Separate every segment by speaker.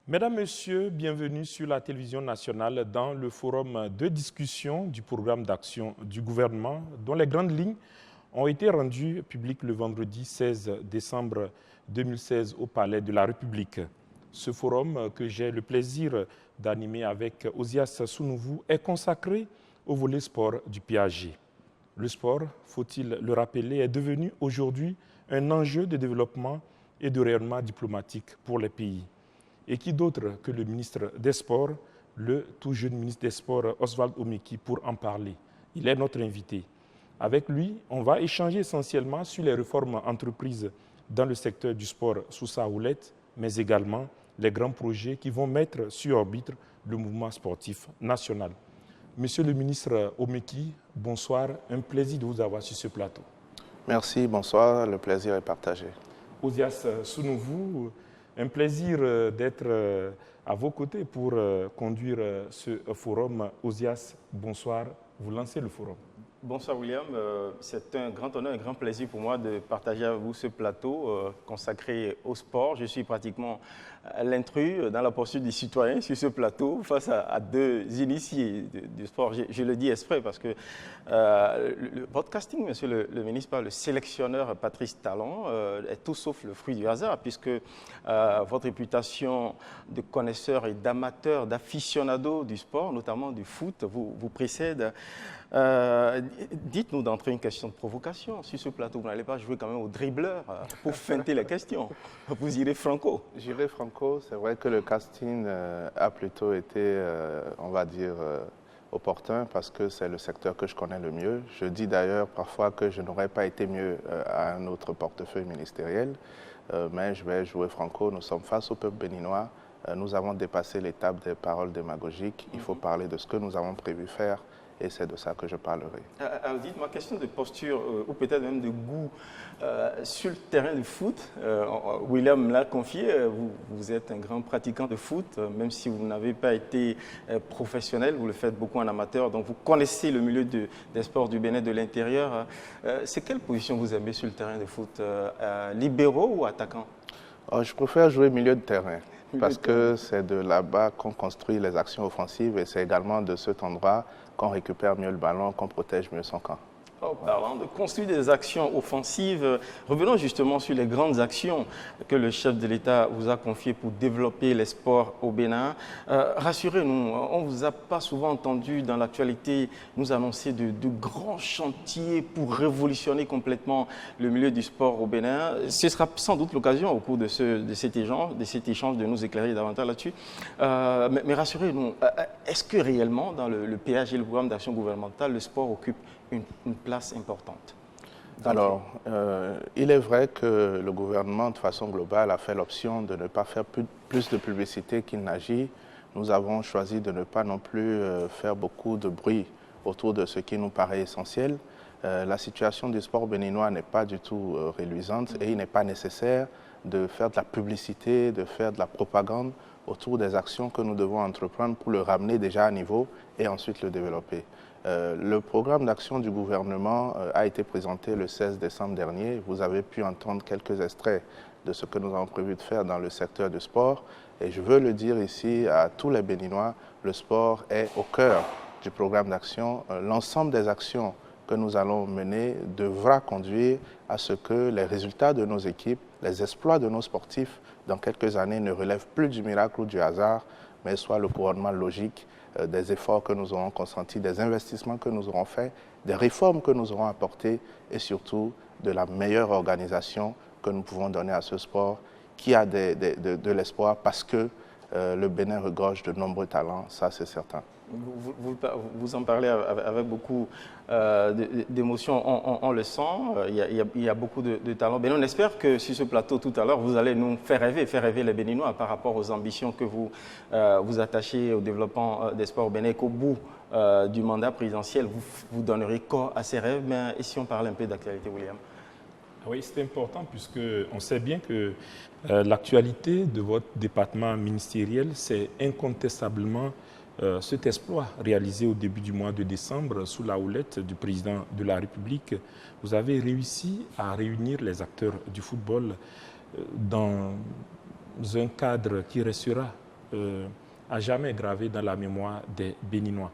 Speaker 1: Mesdames, Messieurs, bienvenue sur la télévision nationale dans le forum de discussion du programme d'action du gouvernement dont les grandes lignes ont été rendues publiques le vendredi 16 décembre 2016 au Palais de la République. Ce forum que j'ai le plaisir d'animer avec Ozias Sounouvou est consacré au volet sport du PAG. Le sport, faut-il le rappeler, est devenu aujourd'hui un enjeu de développement et de rayonnement diplomatique pour les pays. Et qui d'autre que le ministre des Sports, le tout jeune ministre des Sports, Oswald Omeki, pour en parler. Il est notre invité. Avec lui, on va échanger essentiellement sur les réformes entreprises dans le secteur du sport sous sa houlette, mais également les grands projets qui vont mettre sur orbite le mouvement sportif national. Monsieur le ministre Omeki, bonsoir. Un plaisir de vous avoir sur ce plateau.
Speaker 2: Merci, bonsoir. Le plaisir est partagé.
Speaker 1: Ozias Sounouvou, un plaisir d'être à vos côtés pour conduire ce forum. Ozias, bonsoir. Vous lancez le forum.
Speaker 3: Bonsoir William, c'est un grand honneur, un grand plaisir pour moi de partager avec vous ce plateau consacré au sport. Je suis pratiquement l'intrus dans la poursuite des citoyens sur ce plateau face à deux initiés du sport. Je le dis exprès parce que le podcasting, monsieur le ministre, par le sélectionneur Patrice Talon est tout sauf le fruit du hasard puisque votre réputation de connaisseur et d'amateur, d'aficionado du sport, notamment du foot, vous précède. Dites-nous d'entrer une question de provocation sur ce plateau. Vous n'allez pas jouer quand même au dribbleur pour feinter les questions. Vous irez franco.
Speaker 2: J'irai franco. C'est vrai que le casting a plutôt été, on va dire, opportun parce que c'est le secteur que je connais le mieux. Je dis d'ailleurs parfois que je n'aurais pas été mieux à un autre portefeuille ministériel, mais je vais jouer franco. Nous sommes face au peuple béninois. Nous avons dépassé l'étape des paroles démagogiques. Il faut parler de ce que nous avons prévu faire. Et c'est de ça que je parlerai.
Speaker 3: Alors dites-moi, question de posture ou peut-être même de goût sur le terrain de foot. William l'a confié, vous êtes un grand pratiquant de foot, même si vous n'avez pas été professionnel, vous le faites beaucoup en amateur, donc vous connaissez le milieu des sports du Bénin de l'intérieur. C'est quelle position vous aimez sur le terrain de foot, libéraux ou attaquants?
Speaker 2: Je préfère jouer milieu de terrain. Parce que c'est de là-bas qu'on construit les actions offensives et c'est également de cet endroit qu'on récupère mieux le ballon, qu'on protège mieux son camp.
Speaker 3: Parlant de construire des actions offensives, revenons justement sur les grandes actions que le chef de l'État vous a confiées pour développer les sports au Bénin. Rassurez-nous, on ne vous a pas souvent entendu dans l'actualité nous annoncer de grands chantiers pour révolutionner complètement le milieu du sport au Bénin. Ce sera sans doute l'occasion au cours de cet échange de nous éclairer davantage là-dessus. Mais rassurez-nous, est-ce que réellement dans le PAG et le programme d'action gouvernementale, le sport occupe une place importante?
Speaker 2: Alors, il est vrai que le gouvernement, de façon globale, a fait l'option de ne pas faire plus de publicité qu'il n'agit. Nous avons choisi de ne pas non plus faire beaucoup de bruit autour de ce qui nous paraît essentiel. La situation du sport béninois n'est pas du tout reluisante et il n'est pas nécessaire de faire de la publicité, de faire de la propagande autour des actions que nous devons entreprendre pour le ramener déjà à niveau et ensuite le développer. Le programme d'action du gouvernement a été présenté le 16 décembre dernier. Vous avez pu entendre quelques extraits de ce que nous avons prévu de faire dans le secteur du sport. Et je veux le dire ici à tous les Béninois, le sport est au cœur du programme d'action. L'ensemble des actions que nous allons mener devra conduire à ce que les résultats de nos équipes, les exploits de nos sportifs, dans quelques années, ne relèvent plus du miracle ou du hasard, mais soient le couronnement logique des efforts que nous aurons consentis, des investissements que nous aurons faits, des réformes que nous aurons apportées et surtout de la meilleure organisation que nous pouvons donner à ce sport qui a de l'espoir parce que le Bénin regorge de nombreux talents, ça c'est certain.
Speaker 3: Vous en parlez avec beaucoup d'émotion, on le sent, il y a beaucoup de talents. Mais on espère que sur ce plateau tout à l'heure, vous allez nous faire rêver les Béninois par rapport aux ambitions que vous vous attachez au développement des sports au Bénin, et qu'au bout du mandat présidentiel, vous donnerez corps à ces rêves. Mais et si on parle un peu d'actualité, William?
Speaker 1: Oui, c'est important puisqu'on sait bien que l'actualité de votre département ministériel, c'est incontestablement cet exploit réalisé au début du mois de décembre sous la houlette du président de la République. Vous avez réussi à réunir les acteurs du football dans un cadre qui restera à jamais gravé dans la mémoire des Béninois.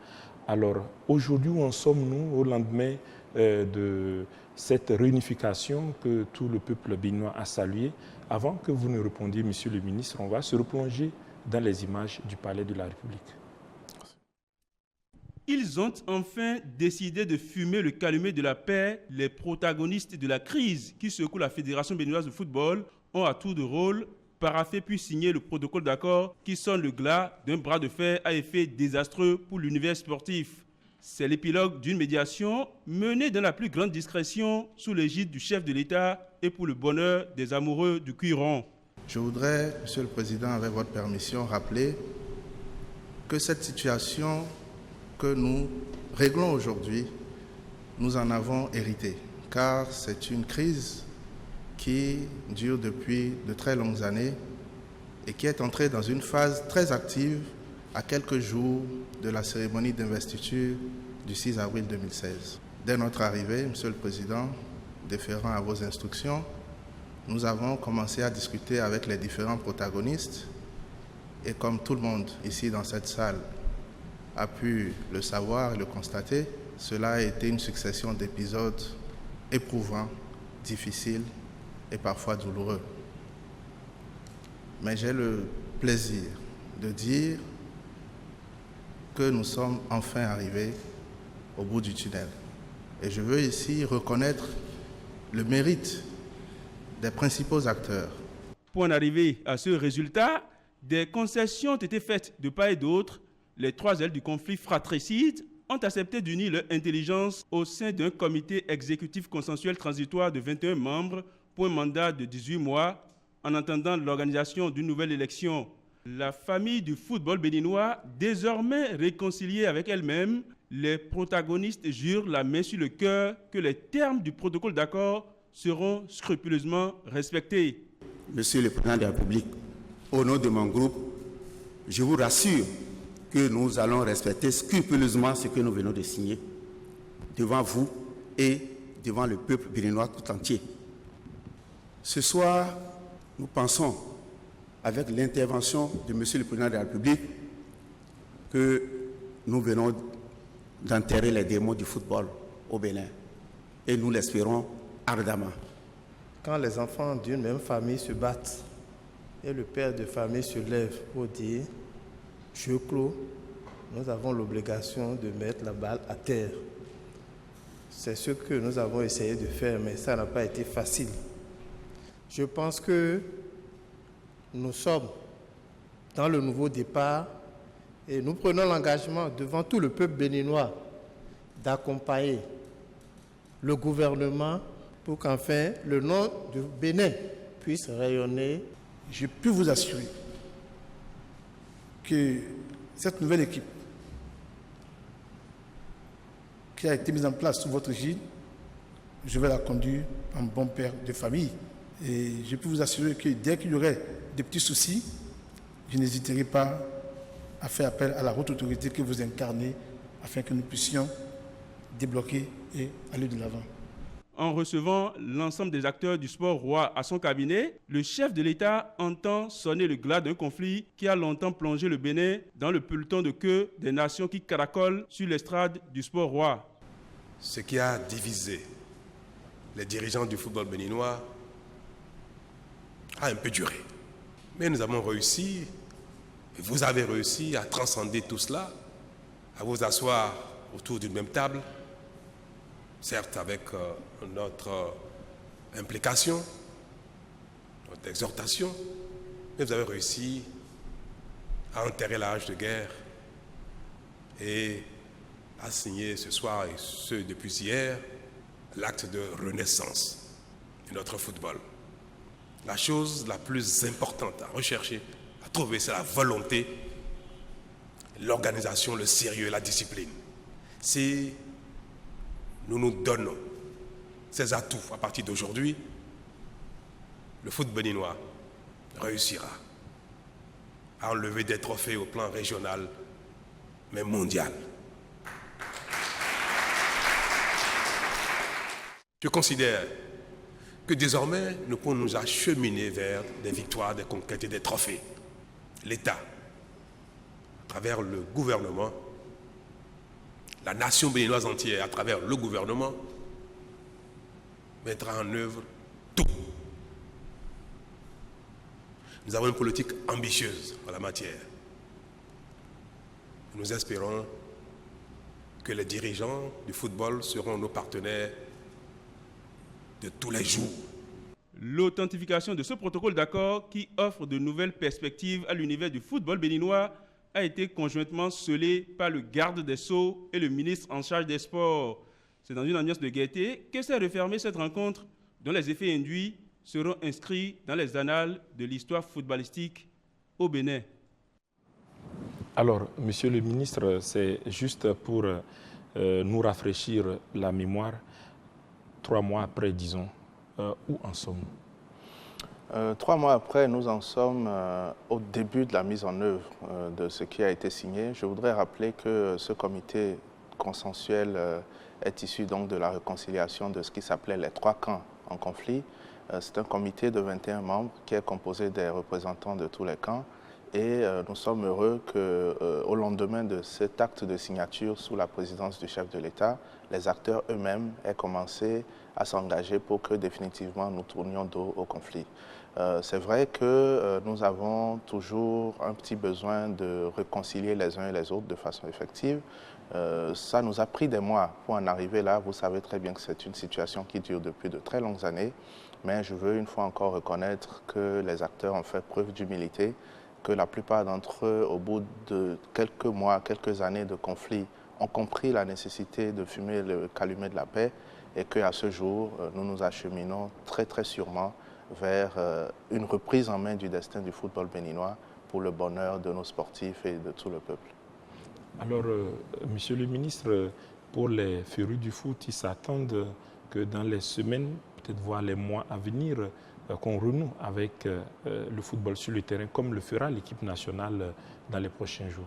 Speaker 1: Alors aujourd'hui, où en sommes-nous au lendemain de cette réunification que tout le peuple béninois a saluée? Avant que vous ne répondiez, Monsieur le ministre, on va se replonger dans les images du Palais de la République.
Speaker 4: Ils ont enfin décidé de fumer le calumet de la paix. Les protagonistes de la crise qui secoue la Fédération béninoise de football ont à tour de rôle paraphé puis signé le protocole d'accord qui sonne le glas d'un bras de fer à effet désastreux pour l'univers sportif. C'est l'épilogue d'une médiation menée dans la plus grande discrétion sous l'égide du chef de l'État et pour le bonheur des amoureux du cuir rond.
Speaker 2: Je voudrais, Monsieur le Président, avec votre permission, rappeler que cette situation que nous réglons aujourd'hui, nous en avons hérité, car c'est une crise qui dure depuis de très longues années et qui est entrée dans une phase très active à quelques jours de la cérémonie d'investiture du 6 avril 2016. Dès notre arrivée, Monsieur le Président, déférant à vos instructions, nous avons commencé à discuter avec les différents protagonistes et comme tout le monde ici dans cette salle a pu le savoir et le constater, cela a été une succession d'épisodes éprouvants, difficiles et parfois douloureux. Mais j'ai le plaisir de dire que nous sommes enfin arrivés au bout du tunnel. Et je veux ici reconnaître le mérite des principaux acteurs.
Speaker 4: Pour en arriver à ce résultat, des concessions ont été faites de part et d'autre. Les trois ailes du conflit fratricides ont accepté d'unir leur intelligence au sein d'un comité exécutif consensuel transitoire de 21 membres pour un mandat de 18 mois en attendant l'organisation d'une nouvelle élection. La famille du football béninois, désormais réconciliée avec elle-même, les protagonistes jurent la main sur le cœur que les termes du protocole d'accord seront scrupuleusement respectés.
Speaker 5: Monsieur le Président de la République, au nom de mon groupe, je vous rassure que nous allons respecter scrupuleusement ce que nous venons de signer devant vous et devant le peuple béninois tout entier. Ce soir, nous pensons, avec l'intervention de Monsieur le Président de la République, que nous venons d'enterrer les démons du football au Bénin. Et nous l'espérons ardemment.
Speaker 6: Quand les enfants d'une même famille se battent et le père de famille se lève pour dire « jeu clos », nous avons l'obligation de mettre la balle à terre. C'est ce que nous avons essayé de faire, mais ça n'a pas été facile. Je pense que nous sommes dans le nouveau départ et nous prenons l'engagement devant tout le peuple béninois d'accompagner le gouvernement pour qu'enfin le nom du Bénin puisse rayonner.
Speaker 7: Je peux vous assurer que cette nouvelle équipe qui a été mise en place sous votre égide, je vais la conduire en bon père de famille. Et je peux vous assurer que dès qu'il y aurait des petits soucis, je n'hésiterai pas à faire appel à la haute autorité que vous incarnez afin que nous puissions débloquer et aller de l'avant.
Speaker 4: En recevant l'ensemble des acteurs du sport roi à son cabinet, le chef de l'État entend sonner le glas d'un conflit qui a longtemps plongé le Bénin dans le peloton de queue des nations qui caracolent sur l'estrade du sport roi.
Speaker 8: Ce qui a divisé les dirigeants du football béninois a un peu duré. Mais nous avons réussi, et vous avez réussi à transcender tout cela, à vous asseoir autour d'une même table, certes avec notre implication, notre exhortation, mais vous avez réussi a enterré l'âge de guerre et a signé ce soir, et ce depuis hier, l'acte de renaissance de notre football. La chose la plus importante à rechercher, à trouver, c'est la volonté, l'organisation, le sérieux et la discipline. Si nous nous donnons ces atouts à partir d'aujourd'hui, le foot béninois réussira à enlever des trophées au plan régional, mais mondial. Je considère que désormais, nous pouvons nous acheminer vers des victoires, des conquêtes et des trophées. L'État, à travers le gouvernement, la nation béninoise entière, à travers le gouvernement, mettra en œuvre tout. Nous avons une politique ambitieuse en la matière. Nous espérons que les dirigeants du football seront nos partenaires de tous les jours.
Speaker 4: L'authentification de ce protocole d'accord qui offre de nouvelles perspectives à l'univers du football béninois a été conjointement scellée par le garde des Sceaux et le ministre en charge des sports. C'est dans une ambiance de gaieté que s'est refermée cette rencontre dont les effets induits seront inscrits dans les annales de l'histoire footballistique au Bénin.
Speaker 1: Alors, monsieur le ministre, c'est juste pour nous rafraîchir la mémoire. 3 mois après, disons, où en sommes-nous?
Speaker 2: 3 mois après, nous en sommes au début de la mise en œuvre de ce qui a été signé. Je voudrais rappeler que ce comité consensuel est issu donc de la réconciliation de ce qui s'appelait les 3 camps en conflit. C'est un comité de 21 membres qui est composé des représentants de tous les camps. Et nous sommes heureux qu'au lendemain de cet acte de signature sous la présidence du chef de l'État, les acteurs eux-mêmes aient commencé à s'engager pour que définitivement nous tournions dos au conflit. C'est vrai que nous avons toujours un petit besoin de réconcilier les uns et les autres de façon effective. Ça nous a pris des mois pour en arriver là. Vous savez très bien que c'est une situation qui dure depuis de très longues années. Mais je veux une fois encore reconnaître que les acteurs ont fait preuve d'humilité, que la plupart d'entre eux, au bout de quelques mois, quelques années de conflit, ont compris la nécessité de fumer le calumet de la paix et qu'à ce jour, nous nous acheminons très très sûrement vers une reprise en main du destin du football béninois pour le bonheur de nos sportifs et de tout le peuple.
Speaker 1: Alors, monsieur le ministre, pour les férus du foot, ils s'attendent que dans les semaines, peut-être voire les mois à venir, qu'on renoue avec le football sur le terrain, comme le fera l'équipe nationale dans les prochains jours.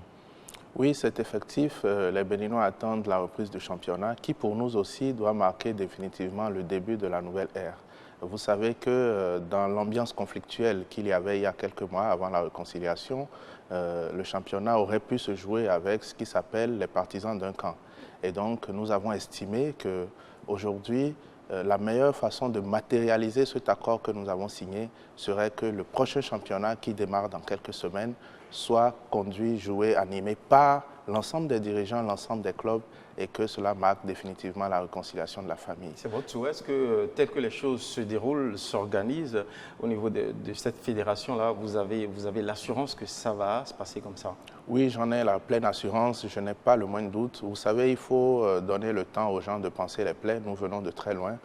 Speaker 2: Oui, c'est effectif. Les Béninois attendent la reprise du championnat, qui pour nous aussi doit marquer définitivement le début de la nouvelle ère. Vous savez que dans l'ambiance conflictuelle qu'il y avait il y a quelques mois avant la réconciliation, le championnat aurait pu se jouer avec ce qui s'appelle les partisans d'un camp. Et donc nous avons estimé qu'aujourd'hui, la meilleure façon de matérialiser cet accord que nous avons signé serait que le prochain championnat qui démarre dans quelques semaines soit conduit, joué, animé par l'ensemble des dirigeants, l'ensemble des clubs et que cela marque définitivement la réconciliation de la famille.
Speaker 3: C'est votre souhait, est-ce que tel que les choses se déroulent, s'organisent au niveau de cette fédération-là, vous avez l'assurance que ça va se passer comme ça?
Speaker 2: Oui, j'en ai la pleine assurance, je n'ai pas le moindre doute. Vous savez, il faut donner le temps aux gens de penser les plaies. Nous venons de très loin.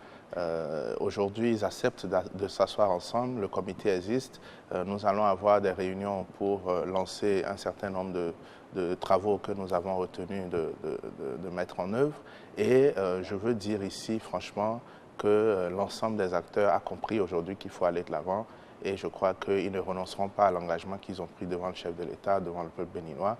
Speaker 2: Aujourd'hui, ils acceptent de s'asseoir ensemble, le comité existe. Nous allons avoir des réunions pour lancer un certain nombre de travaux que nous avons retenu de mettre en œuvre. Et je veux dire ici, franchement, que l'ensemble des acteurs a compris aujourd'hui qu'il faut aller de l'avant. Et je crois qu'ils ne renonceront pas à l'engagement qu'ils ont pris devant le chef de l'État, devant le peuple béninois.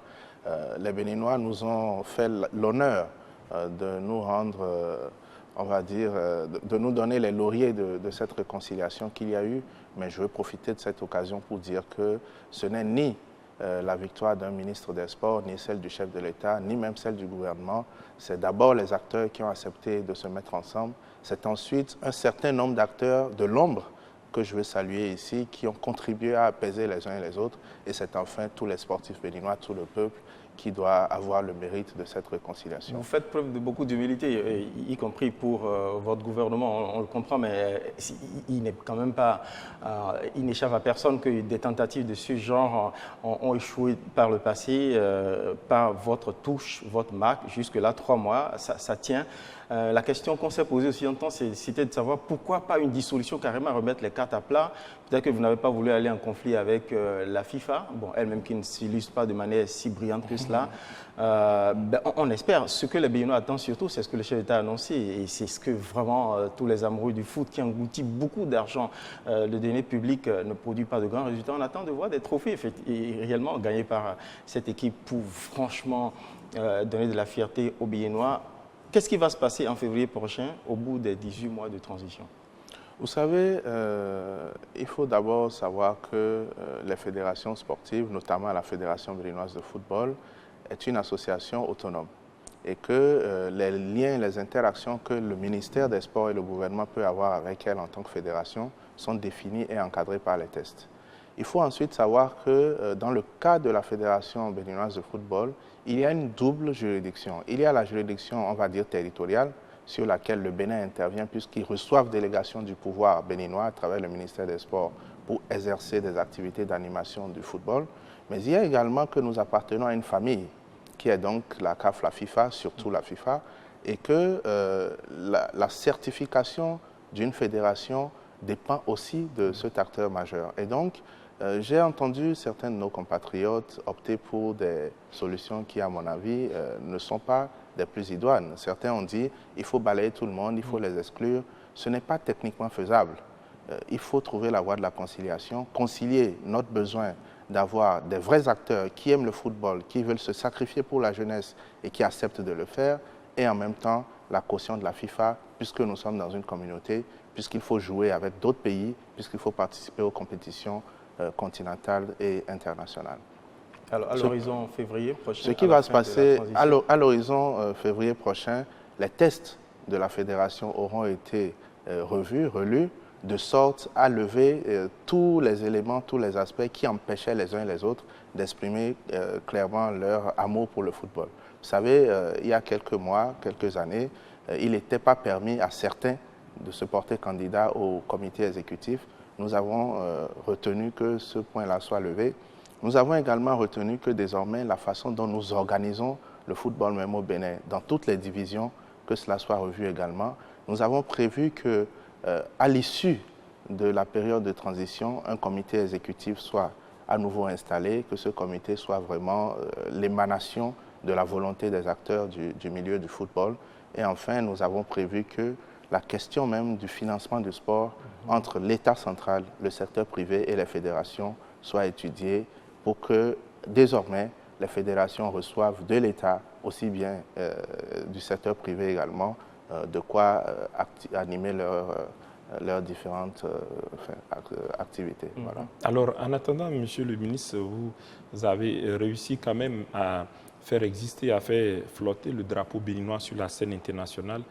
Speaker 2: Les Béninois nous ont fait l'honneur de nous rendre, on va dire, de nous donner les lauriers de cette réconciliation qu'il y a eu. Mais je veux profiter de cette occasion pour dire que ce n'est ni la victoire d'un ministre des Sports, ni celle du chef de l'État, ni même celle du gouvernement. C'est d'abord les acteurs qui ont accepté de se mettre ensemble. C'est ensuite un certain nombre d'acteurs de l'ombre que je veux saluer ici, qui ont contribué à apaiser les uns et les autres. Et c'est enfin tous les sportifs béninois, tout le peuple, qui doit avoir le mérite de cette réconciliation.
Speaker 3: Vous faites preuve de beaucoup d'humilité, y compris pour votre gouvernement, on le comprend, mais il n'est quand même pas, il n'échappe à personne que des tentatives de ce genre ont échoué par le passé, par votre touche, votre marque, jusque-là, 3 mois, ça tient. La question qu'on s'est posée aussi longtemps, c'était de savoir pourquoi pas une dissolution, carrément remettre les cartes à plat. Peut-être que vous n'avez pas voulu aller en conflit avec la FIFA, bon, elle-même qui ne s'illustre pas de manière si brillante que cela. On espère. Ce que les Béninois attendent surtout, c'est ce que le chef d'État a annoncé. Et c'est ce que vraiment tous les amoureux du foot qui engloutit beaucoup d'argent, le denier public ne produit pas de grands résultats. On attend de voir des trophées réellement gagnés par cette équipe pour franchement donner de la fierté aux Béninois. Qu'est-ce qui va se passer en février prochain au bout des 18 mois de transition?
Speaker 2: Vous savez, il faut d'abord savoir que les fédérations sportives, notamment la Fédération béninoise de football, est une association autonome et que les liens, les interactions que le ministère des Sports et le gouvernement peut avoir avec elle en tant que fédération sont définis et encadrés par les tests. Il faut ensuite savoir que dans le cas de la Fédération béninoise de football, il y a une double juridiction. Il y a la juridiction, on va dire, territoriale, sur laquelle le Bénin intervient puisqu'ils reçoivent délégation du pouvoir béninois à travers le ministère des Sports pour exercer des activités d'animation du football. Mais il y a également que nous appartenons à une famille qui est donc la CAF, la FIFA, surtout la FIFA, et que la certification d'une fédération dépend aussi de cet acteur majeur. Et donc, j'ai entendu certains de nos compatriotes opter pour des solutions qui, à mon avis, ne sont pas des plus idoines. Certains ont dit qu'il faut balayer tout le monde, il faut les exclure. Ce n'est pas techniquement faisable. Il faut trouver la voie de la conciliation, concilier notre besoin d'avoir des vrais acteurs qui aiment le football, qui veulent se sacrifier pour la jeunesse et qui acceptent de le faire, et en même temps la caution de la FIFA, puisque nous sommes dans une communauté, puisqu'il faut jouer avec d'autres pays, puisqu'il faut participer aux compétitions continentale et internationale.
Speaker 3: Alors, à l'horizon février prochain,
Speaker 2: ce qui va se passer à l'horizon février prochain, les tests de la fédération auront été revus, relus, de sorte à lever tous les éléments, tous les aspects qui empêchaient les uns et les autres d'exprimer clairement leur amour pour le football. Vous savez, il y a quelques mois, quelques années, il n'était pas permis à certains de se porter candidat au comité exécutif. Nous avons retenu que ce point-là soit levé. Nous avons également retenu que désormais, la façon dont nous organisons le football même au Bénin, dans toutes les divisions, que cela soit revu également. Nous avons prévu qu'à l'issue de la période de transition, un comité exécutif soit à nouveau installé, que ce comité soit vraiment l'émanation de la volonté des acteurs du milieu du football. Et enfin, nous avons prévu que la question même du financement du sport entre l'État central, le secteur privé et les fédérations soit étudiée pour que désormais les fédérations reçoivent de l'État, aussi bien du secteur privé également, de quoi animer leurs différentes activités. Voilà.
Speaker 1: Alors, en attendant, Monsieur le ministre, vous avez réussi quand même à faire exister, à faire flotter le drapeau béninois sur la scène internationale.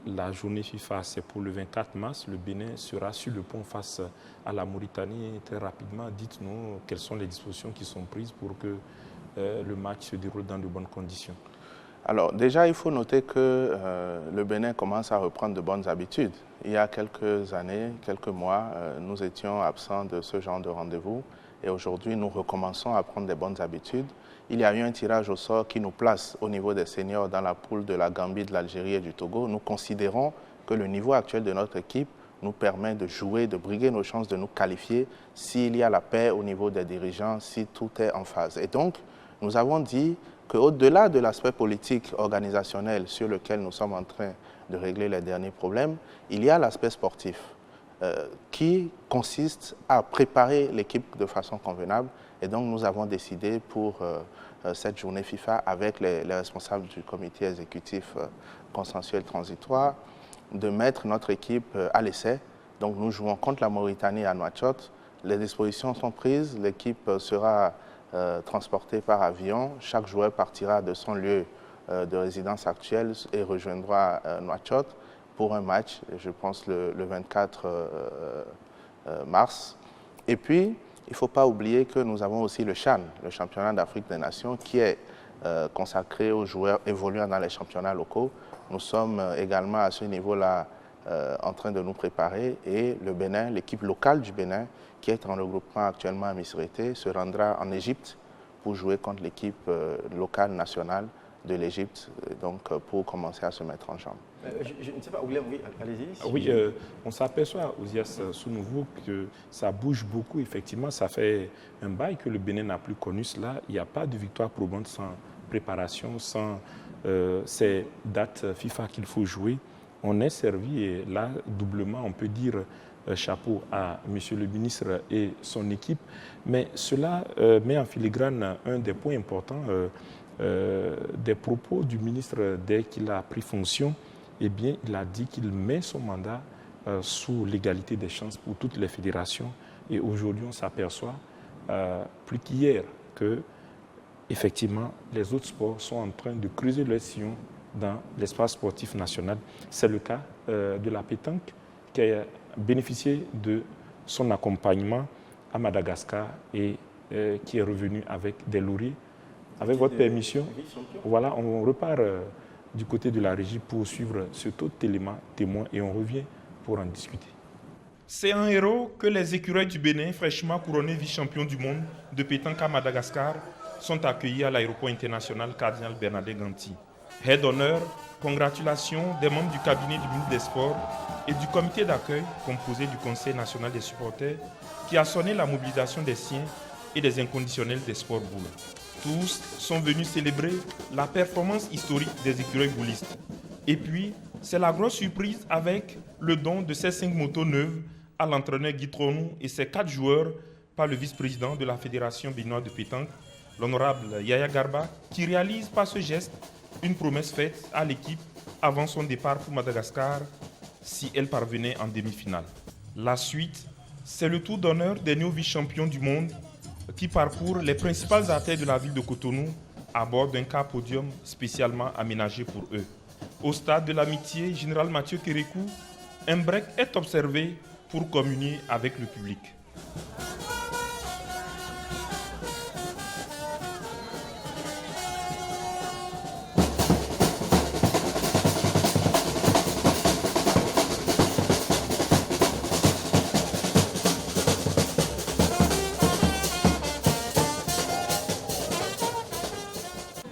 Speaker 1: La journée FIFA, c'est pour le 24 mars. Le Bénin sera sur le pont face à la Mauritanie. Très rapidement, dites-nous quelles sont les dispositions qui sont prises pour que le match se déroule dans de bonnes conditions.
Speaker 2: Alors déjà, il faut noter que le Bénin commence à reprendre de bonnes habitudes. Il y a quelques années, quelques mois, nous étions absents de ce genre de rendez-vous. Et aujourd'hui, nous recommençons à prendre des bonnes habitudes. Il y a eu un tirage au sort qui nous place au niveau des seniors dans la poule de la Gambie, de l'Algérie et du Togo. Nous considérons que le niveau actuel de notre équipe nous permet de jouer, de briguer nos chances de nous qualifier s'il y a la paix au niveau des dirigeants, si tout est en phase. Et donc, nous avons dit qu'au-delà de l'aspect politique, organisationnel sur lequel nous sommes en train de régler les derniers problèmes, il y a l'aspect sportif qui consiste à préparer l'équipe de façon convenable. Et donc, nous avons décidé pour cette journée FIFA avec les responsables du comité exécutif consensuel transitoire de mettre notre équipe à l'essai. Donc, nous jouons contre la Mauritanie à Nouakchott. Les dispositions sont prises. L'équipe sera transportée par avion. Chaque joueur partira de son lieu de résidence actuelle et rejoindra Nouakchott pour un match, je pense, le 24 mars. Et puis, il ne faut pas oublier que nous avons aussi le CHAN, le championnat d'Afrique des Nations, qui est consacré aux joueurs évoluant dans les championnats locaux. Nous sommes également à ce niveau-là en train de nous préparer et le Bénin, l'équipe locale du Bénin, qui est en regroupement actuellement à Missirité, se rendra en Égypte pour jouer contre l'équipe locale nationale de l'Égypte, donc pour commencer à se mettre en jambe.
Speaker 3: Je ne sais pas, oui, allez-y.
Speaker 1: Oui, on s'aperçoit, Ozias Sounouveau, que ça bouge beaucoup. Effectivement, ça fait un bail que le Bénin n'a plus connu cela. Il n'y a pas de victoire probante sans préparation, sans ces dates FIFA qu'il faut jouer. On est servi et là, doublement, on peut dire chapeau à M. le ministre et son équipe. Mais cela met en filigrane un des points importants des propos du ministre dès qu'il a pris fonction. Eh bien, il a dit qu'il met son mandat sous l'égalité des chances pour toutes les fédérations. Et aujourd'hui, on s'aperçoit, plus qu'hier, que effectivement, les autres sports sont en train de creuser leur sillon dans l'espace sportif national. C'est le cas de la pétanque qui a bénéficié de son accompagnement à Madagascar et qui est revenu avec des lauriers. Avec votre permission, voilà, on repart du côté de la régie pour suivre ce taux de témoin et on revient pour en discuter. C'est un héros que les écureuils du Bénin, fraîchement couronnés vice-champions du monde de pétanque à Madagascar, sont accueillis à l'aéroport international Cardinal Bernadette Ganti. Aide d'honneur, congratulations des membres du cabinet du ministre des Sports et du comité d'accueil composé du Conseil national des supporters qui a sonné la mobilisation des siens et des inconditionnels des sports boules. Tous sont venus célébrer la performance historique des écureuils boulistes. Et puis, c'est la grosse surprise avec le don de ces 5 motos neuves à l'entraîneur Guy Tronou et ses 4 joueurs par le vice-président de la Fédération béninoise de pétanque, l'honorable Yaya Garba, qui réalise par ce geste une promesse faite à l'équipe avant son départ pour Madagascar si elle parvenait en demi-finale. La suite, c'est le tour d'honneur des néo vice-champions du monde qui parcourent les principales artères de la ville de Cotonou à bord d'un car podium spécialement aménagé pour eux. Au stade de l'amitié, Général Mathieu Kérékou, un break est observé pour communier avec le public.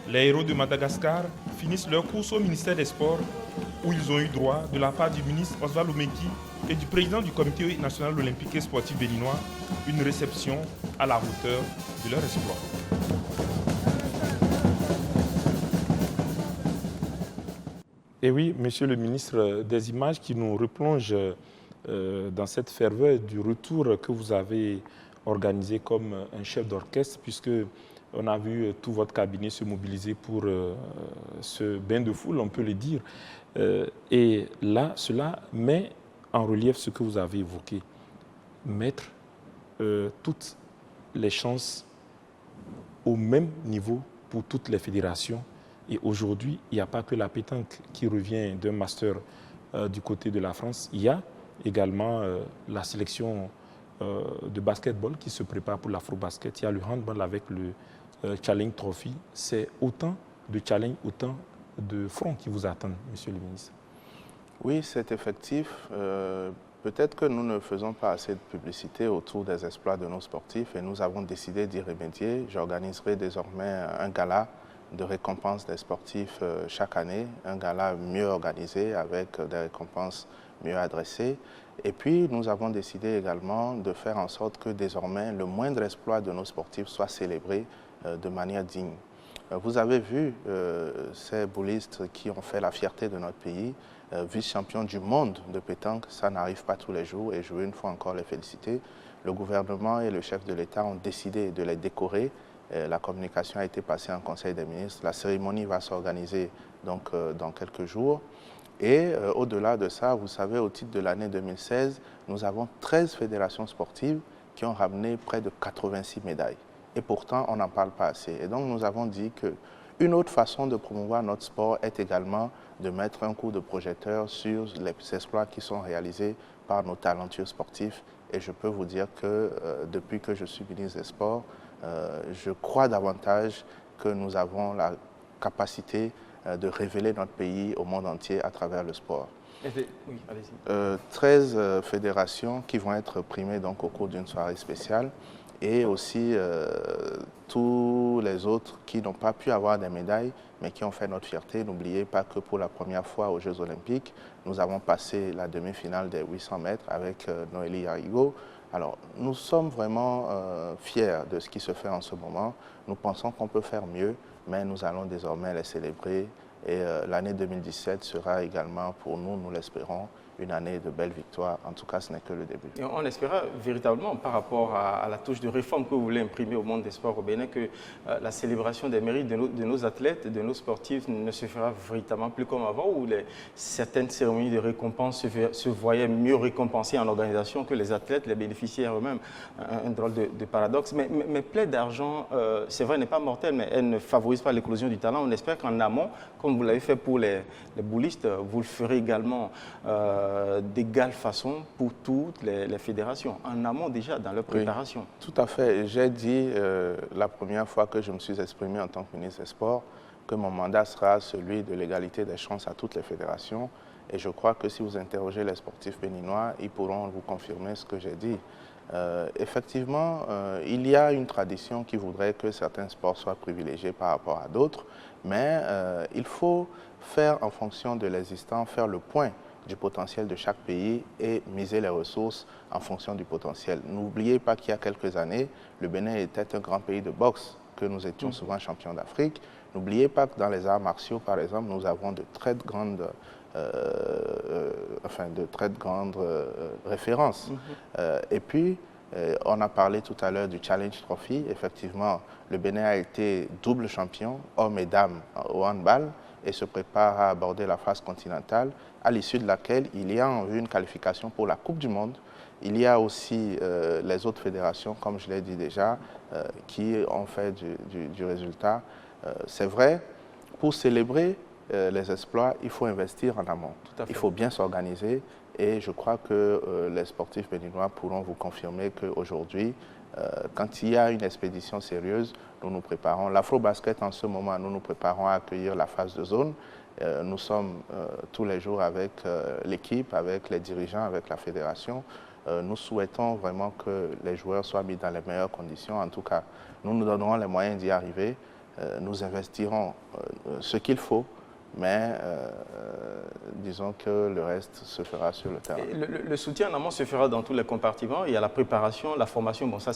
Speaker 1: Les héros de Madagascar finissent leur course au ministère des Sports où ils ont eu droit, de la part du ministre Oswald Omeki et du président du comité national olympique et sportif béninois, une réception à la hauteur de leur exploit. Et oui, monsieur le ministre, des images qui nous replongent dans cette ferveur du retour que vous avez organisé comme un chef d'orchestre, puisque on a vu tout votre cabinet se mobiliser pour ce bain de foule, on peut le dire. Et là, cela met en relief ce que vous avez évoqué. Mettre toutes les chances au même niveau pour toutes les fédérations. Et aujourd'hui, il n'y a pas que la pétanque qui revient d'un master du côté de la France. Il y a également la sélection de basketball qui se prépare pour l'Afro-Basket. Il y a le handball avec le Challenge Trophy. C'est autant de challenges, autant de fronts qui vous attendent, monsieur le ministre.
Speaker 2: Oui, c'est effectif. Peut-être que nous ne faisons pas assez de publicité autour des exploits de nos sportifs et nous avons décidé d'y remédier. J'organiserai désormais un gala de récompense des sportifs chaque année, un gala mieux organisé avec des récompenses mieux adressées. Et puis, nous avons décidé également de faire en sorte que désormais, le moindre exploit de nos sportifs soit célébré de manière digne. Vous avez vu ces boulistes qui ont fait la fierté de notre pays, vice-champions du monde de pétanque, ça n'arrive pas tous les jours et je veux une fois encore les féliciter. Le gouvernement et le chef de l'État ont décidé de les décorer. La communication a été passée en Conseil des ministres. La cérémonie va s'organiser donc dans quelques jours. Et au-delà de ça, vous savez, au titre de l'année 2016, nous avons 13 fédérations sportives qui ont ramené près de 86 médailles. Et pourtant, on n'en parle pas assez. Et donc, nous avons dit qu'une autre façon de promouvoir notre sport est également de mettre un coup de projecteur sur les exploits qui sont réalisés par nos talentueux sportifs Et je peux vous dire que depuis que je suis ministre des Sports, je crois davantage que nous avons la capacité de révéler notre pays au monde entier à travers le sport.
Speaker 3: Oui, allez-y.
Speaker 2: 13 fédérations qui vont être primées donc, au cours d'une soirée spéciale et aussi tous les autres qui n'ont pas pu avoir des médailles mais qui ont fait notre fierté. N'oubliez pas que pour la première fois aux Jeux Olympiques, nous avons passé la demi-finale des 800 mètres avec Noélie Harigo. Alors, nous sommes vraiment fiers de ce qui se fait en ce moment. Nous pensons qu'on peut faire mieux, mais nous allons désormais les célébrer. Et l'année 2017 sera également, pour nous, nous l'espérons, une année de belles victoires. En tout cas, ce n'est que le début.
Speaker 3: Et on espéra véritablement, par rapport à la touche de réforme que vous voulez imprimer au monde des sports au Bénin, que la célébration des mérites de nos athlètes, de nos sportifs ne se fera véritablement plus comme avant, où certaines cérémonies de récompense se voyaient mieux récompensées en organisation que les athlètes, les bénéficiaires eux-mêmes. Un drôle de paradoxe. Mais plaie d'argent, c'est vrai, n'est pas mortelle, mais elle ne favorise pas l'éclosion du talent. On espère qu'en amont, comme vous l'avez fait pour les boulistes, vous le ferez également d'égale façon pour toutes les fédérations, en amont déjà dans leur préparation.
Speaker 2: Oui, tout à fait. J'ai dit la première fois que je me suis exprimé en tant que ministre des Sports que mon mandat sera celui de l'égalité des chances à toutes les fédérations. Et je crois que si vous interrogez les sportifs béninois, ils pourront vous confirmer ce que j'ai dit. Effectivement, il y a une tradition qui voudrait que certains sports soient privilégiés par rapport à d'autres, mais il faut faire en fonction de l'existant, faire le point du potentiel de chaque pays et miser les ressources en fonction du potentiel. N'oubliez pas qu'il y a quelques années, le Bénin était un grand pays de boxe, que nous étions souvent champions d'Afrique. N'oubliez pas que dans les arts martiaux, par exemple, nous avons de très grandes références. Et puis, on a parlé tout à l'heure du Challenge Trophy. Effectivement, le Bénin a été double champion, hommes et dames, au handball, et se prépare à aborder la phase continentale, à l'issue de laquelle il y a en vue une qualification pour la Coupe du Monde. Il y a aussi les autres fédérations, comme je l'ai dit déjà, qui ont fait du résultat. C'est vrai, pour célébrer les exploits, il faut investir en amont. Il faut bien s'organiser et je crois que les sportifs béninois pourront vous confirmer qu'aujourd'hui, quand il y a une expédition sérieuse, nous nous préparons. L'Afro-Basket, en ce moment, nous nous préparons à accueillir la phase de zone. Nous sommes tous les jours avec l'équipe, avec les dirigeants, avec la fédération. Nous souhaitons vraiment que les joueurs soient mis dans les meilleures conditions. En tout cas, nous nous donnerons les moyens d'y arriver. Nous investirons ce qu'il faut, mais disons que le reste se fera sur le terrain.
Speaker 3: Le soutien en amont se fera dans tous les compartiments. Il y a la préparation, la formation. Bon, ça,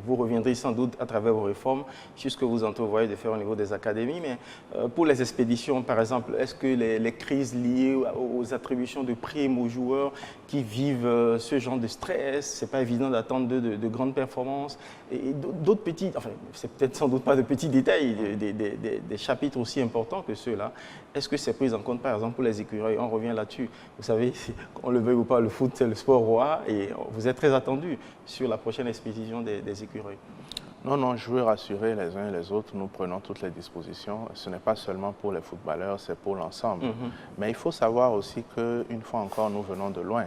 Speaker 3: vous reviendrez sans doute à travers vos réformes sur ce que vous entrevoyez de faire au niveau des académies. Mais pour les expéditions, par exemple, est-ce que les crises liées aux attributions de primes aux joueurs qui vivent ce genre de stress, c'est pas évident d'attendre de grandes performances et d'autres petits, enfin, c'est peut-être sans doute pas de petits détails, des chapitres aussi importants que ceux-là. Est-ce que c'est pris en compte, par exemple, pour les écureuils? On revient là-dessus. Vous savez, on le veuille ou pas, le foot, c'est le sport roi et vous êtes très attendu sur la prochaine expédition des écureuils.
Speaker 2: Non, je veux rassurer les uns et les autres. Nous prenons toutes les dispositions. Ce n'est pas seulement pour les footballeurs, c'est pour l'ensemble. Mais il faut savoir aussi qu'une fois encore, nous venons de loin.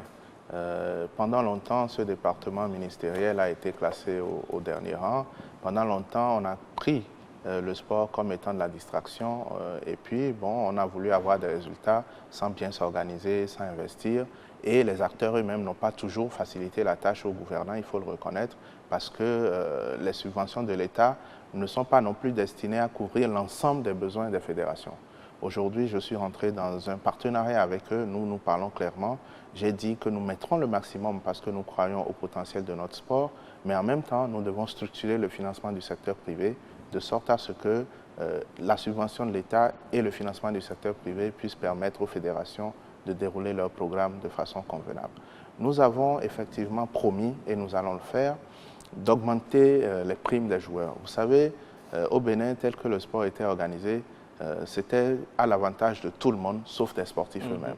Speaker 2: Pendant longtemps, ce département ministériel a été classé au dernier rang. Pendant longtemps, on a pris le sport comme étant de la distraction. Et puis, bon, on a voulu avoir des résultats sans bien s'organiser, sans investir. Et les acteurs eux-mêmes n'ont pas toujours facilité la tâche aux gouvernants, il faut le reconnaître, parce que les subventions de l'État ne sont pas non plus destinées à couvrir l'ensemble des besoins des fédérations. Aujourd'hui, je suis rentré dans un partenariat avec eux, nous parlons clairement. J'ai dit que nous mettrons le maximum parce que nous croyons au potentiel de notre sport, mais en même temps, nous devons structurer le financement du secteur privé de sorte à ce que la subvention de l'État et le financement du secteur privé puissent permettre aux fédérations de dérouler leur programme de façon convenable. Nous avons effectivement promis, et nous allons le faire, d'augmenter les primes des joueurs. Vous savez, au Bénin, tel que le sport était organisé, c'était à l'avantage de tout le monde, sauf des sportifs eux-mêmes.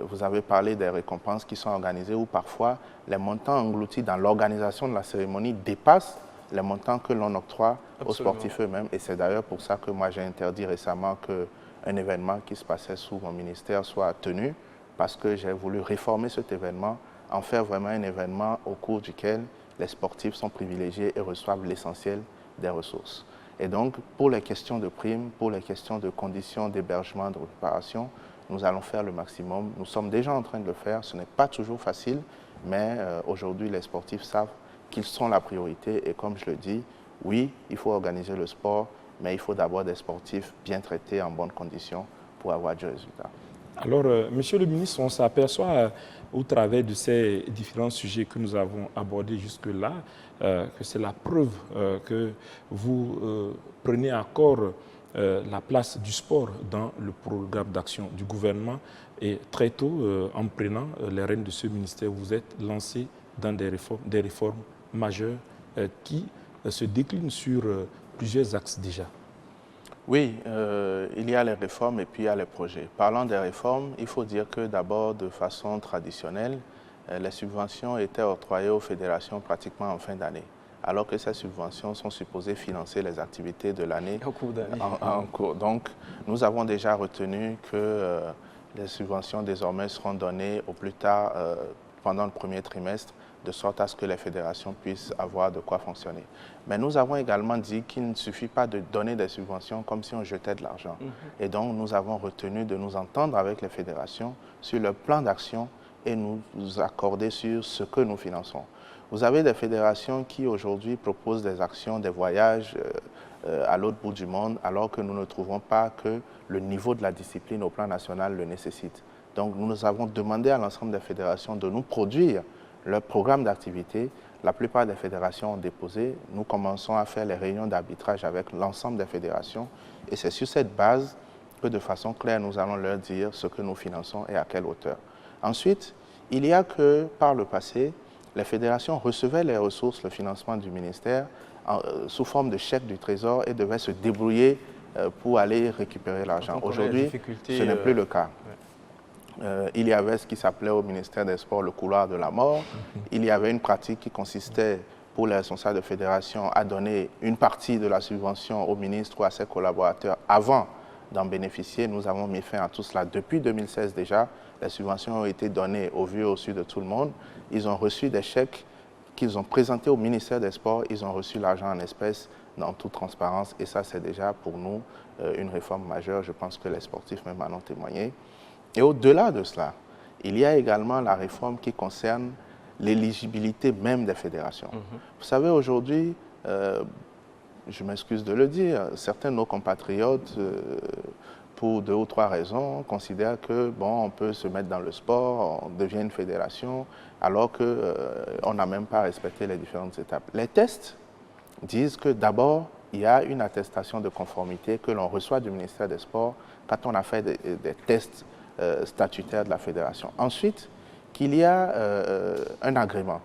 Speaker 2: Vous avez parlé des récompenses qui sont organisées où parfois les montants engloutis dans l'organisation de la cérémonie dépassent les montants que l'on octroie aux sportifs eux-mêmes. Et c'est d'ailleurs pour ça que moi j'ai interdit récemment qu'un événement qui se passait sous mon ministère soit tenu, parce que j'ai voulu réformer cet événement en faire vraiment un événement au cours duquel les sportifs sont privilégiés et reçoivent l'essentiel des ressources. Et donc, pour les questions de primes, pour les questions de conditions d'hébergement, de récupération, nous allons faire le maximum. Nous sommes déjà en train de le faire. Ce n'est pas toujours facile, mais aujourd'hui, les sportifs savent qu'ils sont la priorité. Et comme je le dis, oui, il faut organiser le sport, mais il faut d'abord des sportifs bien traités, en bonnes conditions, pour avoir du résultat.
Speaker 1: Alors, Monsieur le ministre, on s'aperçoit au travers de ces différents sujets que nous avons abordés jusque-là que c'est la preuve que vous prenez à corps la place du sport dans le programme d'action du gouvernement. Et très tôt, en prenant les rênes de ce ministère, vous êtes lancé dans des réformes majeures qui se déclinent sur plusieurs axes déjà.
Speaker 2: Oui, il y a les réformes et puis il y a les projets. Parlant des réformes, il faut dire que d'abord, de façon traditionnelle, les subventions étaient octroyées aux fédérations pratiquement en fin d'année, alors que ces subventions sont supposées financer les activités de l'année en cours. Donc, nous avons déjà retenu que les subventions désormais seront données au plus tard pendant le premier trimestre, de sorte à ce que les fédérations puissent avoir de quoi fonctionner. Mais nous avons également dit qu'il ne suffit pas de donner des subventions comme si on jetait de l'argent. Et donc, nous avons retenu de nous entendre avec les fédérations sur leur plan d'action et nous accorder sur ce que nous finançons. Vous avez des fédérations qui aujourd'hui proposent des actions, des voyages à l'autre bout du monde, alors que nous ne trouvons pas que le niveau de la discipline au plan national le nécessite. Donc, nous avons demandé à l'ensemble des fédérations de nous produire leur programme d'activité. La plupart des fédérations ont déposé. Nous commençons à faire les réunions d'arbitrage avec l'ensemble des fédérations. Et c'est sur cette base que, de façon claire, nous allons leur dire ce que nous finançons et à quelle hauteur. Ensuite, il y a que, par le passé, les fédérations recevaient les ressources, le financement du ministère, sous forme de chèques du Trésor et devaient se débrouiller pour aller récupérer l'argent. Aujourd'hui, ce n'est plus le cas. Il y avait ce qui s'appelait au ministère des Sports le couloir de la mort. Il y avait une pratique qui consistait pour les responsables de fédération à donner une partie de la subvention au ministre ou à ses collaborateurs avant d'en bénéficier. Nous avons mis fin à tout cela. Depuis 2016 déjà, les subventions ont été données au vu et au su de tout le monde. Ils ont reçu des chèques qu'ils ont présentés au ministère des Sports. Ils ont reçu l'argent en espèces dans toute transparence. Et ça, c'est déjà pour nous une réforme majeure. Je pense que les sportifs même en ont témoigné. Et au-delà de cela, il y a également la réforme qui concerne l'éligibilité même des fédérations. Vous savez, aujourd'hui, je m'excuse de le dire, certains de nos compatriotes, pour 2 ou 3 raisons, considèrent que, bon, on peut se mettre dans le sport, on devient une fédération, alors qu'on n'a même pas respecté les différentes étapes. Les tests disent que d'abord, il y a une attestation de conformité que l'on reçoit du ministère des Sports quand on a fait des tests statutaire de la fédération. Ensuite, qu'il y a un agrément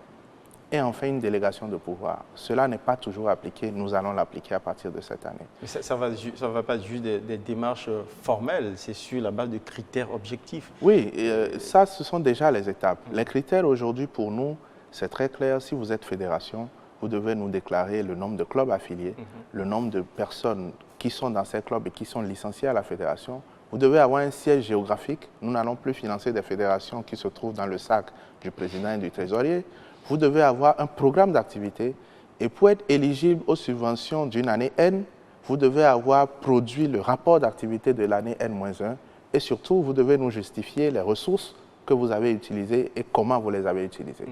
Speaker 2: et enfin une délégation de pouvoir. Cela n'est pas toujours appliqué. Nous allons l'appliquer à partir de cette année.
Speaker 3: Mais ça ne va pas être juste des démarches formelles, c'est sur la base de critères objectifs.
Speaker 2: Oui, ça, ce sont déjà les étapes. Les critères aujourd'hui, pour nous, c'est très clair. Si vous êtes fédération, vous devez nous déclarer le nombre de clubs affiliés, le nombre de personnes qui sont dans ces clubs et qui sont licenciées à la fédération. Vous devez avoir un siège géographique. Nous n'allons plus financer des fédérations qui se trouvent dans le sac du président et du trésorier. Vous devez avoir un programme d'activité. Et pour être éligible aux subventions d'une année N, vous devez avoir produit le rapport d'activité de l'année N-1. Et surtout, vous devez nous justifier les ressources que vous avez utilisées et comment vous les avez utilisées.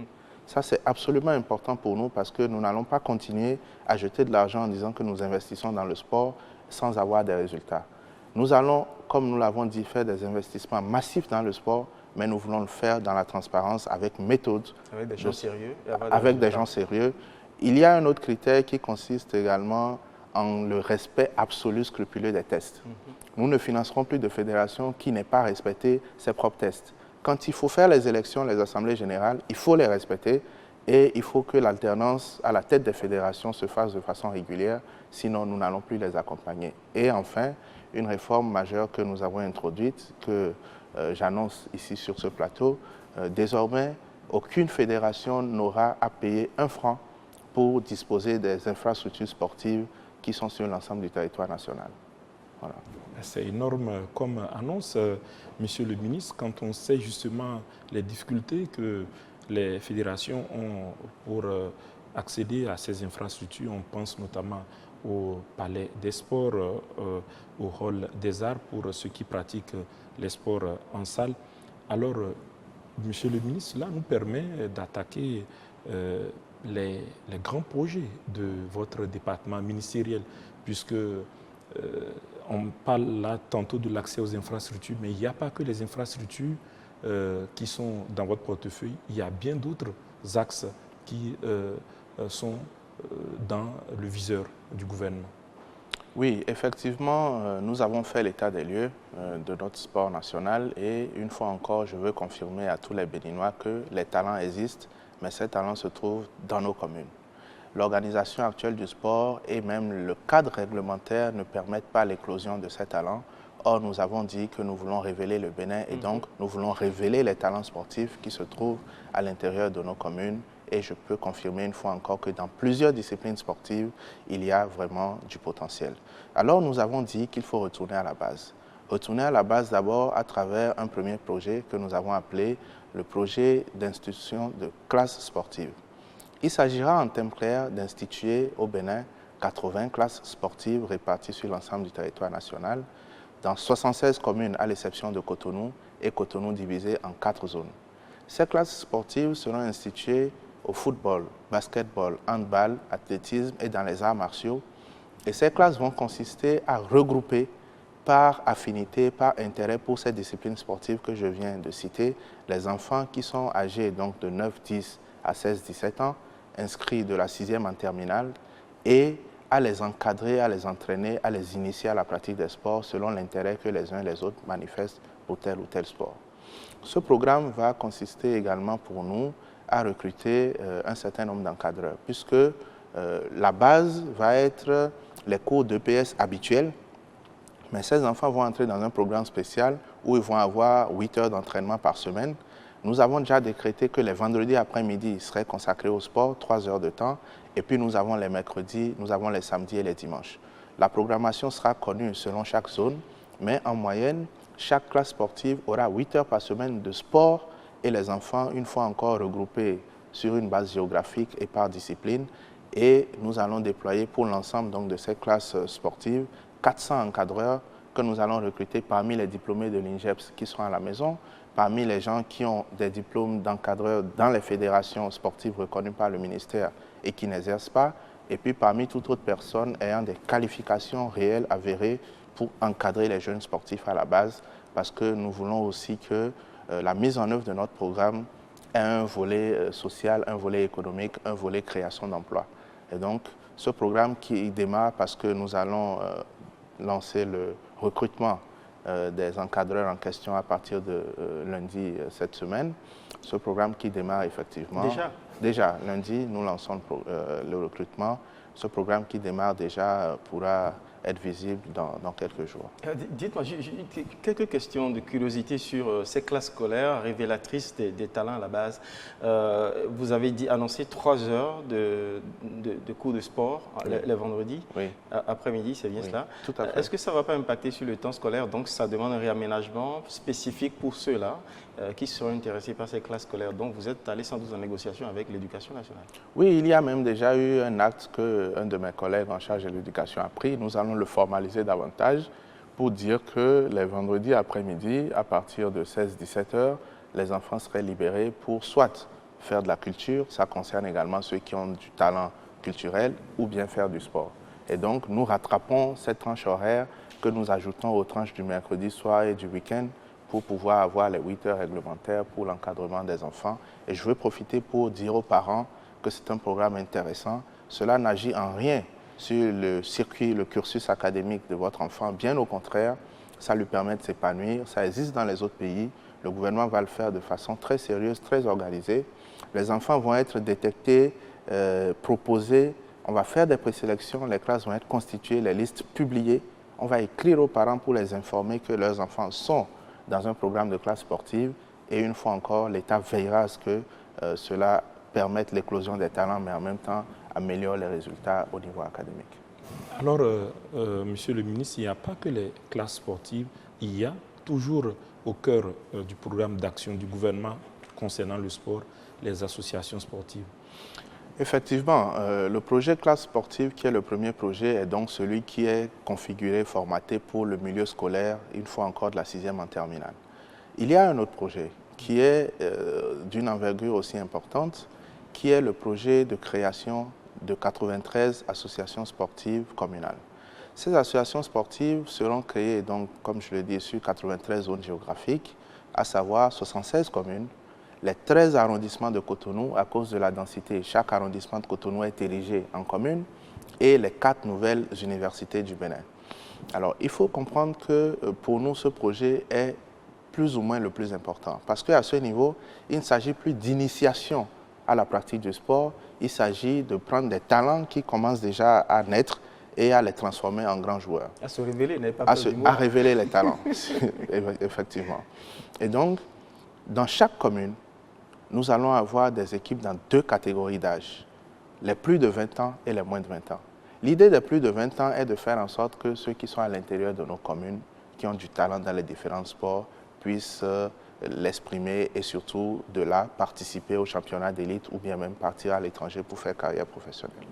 Speaker 2: Ça, c'est absolument important pour nous parce que nous n'allons pas continuer à jeter de l'argent en disant que nous investissons dans le sport sans avoir des résultats. Nous allons, comme nous l'avons dit, faire des investissements massifs dans le sport, mais nous voulons le faire dans la transparence, avec méthode.
Speaker 3: Avec des gens sérieux.
Speaker 2: Avec des gens sérieux. Il y a un autre critère qui consiste également en le respect absolu, scrupuleux des tests. Nous ne financerons plus de fédération qui n'ait pas respecté ses propres tests. Quand il faut faire les élections, les assemblées générales, il faut les respecter et il faut que l'alternance à la tête des fédérations se fasse de façon régulière, sinon nous n'allons plus les accompagner. Et enfin, une réforme majeure que nous avons introduite, que j'annonce ici sur ce plateau, désormais, aucune fédération n'aura à payer 1 franc pour disposer des infrastructures sportives qui sont sur l'ensemble du territoire national. Voilà.
Speaker 1: C'est énorme comme annonce, Monsieur le ministre, quand on sait justement les difficultés que les fédérations ont pour accéder à ces infrastructures. On pense notamment au palais des sports, au hall des arts pour ceux qui pratiquent les sports en salle. Alors, Monsieur le ministre, cela nous permet d'attaquer les grands projets de votre département ministériel, puisque on parle là tantôt de l'accès aux infrastructures, mais il n'y a pas que les infrastructures qui sont dans votre portefeuille, il y a bien d'autres axes qui sont dans le viseur du gouvernement.
Speaker 2: Oui, effectivement, nous avons fait l'état des lieux de notre sport national et une fois encore, je veux confirmer à tous les Béninois que les talents existent, mais ces talents se trouvent dans nos communes. L'organisation actuelle du sport et même le cadre réglementaire ne permettent pas l'éclosion de ces talents. Or, nous avons dit que nous voulons révéler le Bénin et donc nous voulons révéler les talents sportifs qui se trouvent à l'intérieur de nos communes. Et je peux confirmer une fois encore que dans plusieurs disciplines sportives, il y a vraiment du potentiel. Alors, nous avons dit qu'il faut retourner à la base. Retourner à la base d'abord à travers un premier projet que nous avons appelé le projet d'institution de classes sportives. Il s'agira en termes clairs d'instituer au Bénin 80 classes sportives réparties sur l'ensemble du territoire national, dans 76 communes à l'exception de Cotonou, et Cotonou divisé en 4 zones. Ces classes sportives seront instituées au football, basketball, handball, athlétisme et dans les arts martiaux. Et ces classes vont consister à regrouper par affinité, par intérêt pour ces disciplines sportives que je viens de citer, les enfants qui sont âgés donc de 9, 10 à 16, 17 ans, inscrits de la 6e en terminale, et à les encadrer, à les entraîner, à les initier à la pratique des sports selon l'intérêt que les uns et les autres manifestent pour tel ou tel sport. Ce programme va consister également pour nous à recruter un certain nombre d'encadreurs, puisque la base va être les cours d'EPS habituels, mais ces enfants vont entrer dans un programme spécial où ils vont avoir 8 heures d'entraînement par semaine. Nous avons déjà décrété que les vendredis après-midi seraient consacrés au sport, 3 heures de temps, et puis nous avons les mercredis, nous avons les samedis et les dimanches. La programmation sera connue selon chaque zone, mais en moyenne, chaque classe sportive aura 8 heures par semaine de sport et les enfants, une fois encore regroupés sur une base géographique et par discipline. Et nous allons déployer pour l'ensemble donc de ces classes sportives 400 encadreurs que nous allons recruter parmi les diplômés de l'INGEPS qui sont à la maison, parmi les gens qui ont des diplômes d'encadreurs dans les fédérations sportives reconnues par le ministère et qui n'exercent pas, et puis parmi toute autre personne ayant des qualifications réelles avérées pour encadrer les jeunes sportifs à la base, parce que nous voulons aussi que la mise en œuvre de notre programme ait un volet social, un volet économique, un volet création d'emplois. Et donc, ce programme qui démarre parce que nous allons lancer le recrutement des encadreurs en question à partir de lundi cette semaine. Ce programme qui démarre effectivement. Déjà, lundi, nous lançons le recrutement. Ce programme qui démarre déjà pourra être visible dans quelques jours.
Speaker 3: Dites-moi, j'ai quelques questions de curiosité sur ces classes scolaires révélatrices des talents à la base. Vous avez annoncé 3 heures de cours de sport les vendredis, après-midi, c'est bien cela.
Speaker 2: Tout à fait.
Speaker 3: Est-ce que ça ne va pas impacter sur le temps scolaire? Donc ça demande un réaménagement spécifique pour ceux-là qui seront intéressés par ces classes scolaires. Donc vous êtes allé sans doute en négociation avec l'Éducation nationale.
Speaker 2: Oui, il y a même déjà eu un acte qu'un de mes collègues en charge de l'éducation a pris. Nous allons le formaliser davantage pour dire que les vendredis après-midi, à partir de 16-17 heures, les enfants seraient libérés pour soit faire de la culture, ça concerne également ceux qui ont du talent culturel, ou bien faire du sport. Et donc, nous rattrapons cette tranche horaire que nous ajoutons aux tranches du mercredi soir et du week-end pour pouvoir avoir les 8 heures réglementaires pour l'encadrement des enfants. Et je veux profiter pour dire aux parents que c'est un programme intéressant. Cela n'agit en rien sur le circuit, le cursus académique de votre enfant. Bien au contraire, ça lui permet de s'épanouir. Ça existe dans les autres pays. Le gouvernement va le faire de façon très sérieuse, très organisée. Les enfants vont être détectés, proposés. On va faire des présélections. Les classes vont être constituées, les listes publiées. On va écrire aux parents pour les informer que leurs enfants sont dans un programme de classe sportive. Et une fois encore, l'État veillera à ce que cela permette l'éclosion des talents, mais en même temps améliore les résultats au niveau académique.
Speaker 1: Alors, Monsieur le ministre, il n'y a pas que les classes sportives, il y a toujours au cœur du programme d'action du gouvernement concernant le sport, les associations sportives?
Speaker 2: Effectivement, le projet classe sportive, qui est le premier projet, est donc celui qui est configuré, formaté pour le milieu scolaire, une fois encore de la 6e en terminale. Il y a un autre projet qui est d'une envergure aussi importante, qui est le projet de création de 93 associations sportives communales. Ces associations sportives seront créées, donc, comme je l'ai dit, sur 93 zones géographiques, à savoir 76 communes, les 13 arrondissements de Cotonou, à cause de la densité. Chaque arrondissement de Cotonou est érigé en commune, et les 4 nouvelles universités du Bénin. Alors, il faut comprendre que pour nous, ce projet est plus ou moins le plus important, parce qu'à ce niveau, il ne s'agit plus d'initiation à la pratique du sport, il s'agit de prendre des talents qui commencent déjà à naître et à les transformer en grands joueurs.
Speaker 3: À se révéler, n'est pas
Speaker 2: à révéler les talents, effectivement. Et donc, dans chaque commune, nous allons avoir des équipes dans 2 catégories d'âge, les plus de 20 ans et les moins de 20 ans. L'idée des plus de 20 ans est de faire en sorte que ceux qui sont à l'intérieur de nos communes, qui ont du talent dans les différents sports, puissent l'exprimer et surtout de là participer au championnat d'élite ou bien même partir à l'étranger pour faire carrière professionnelle.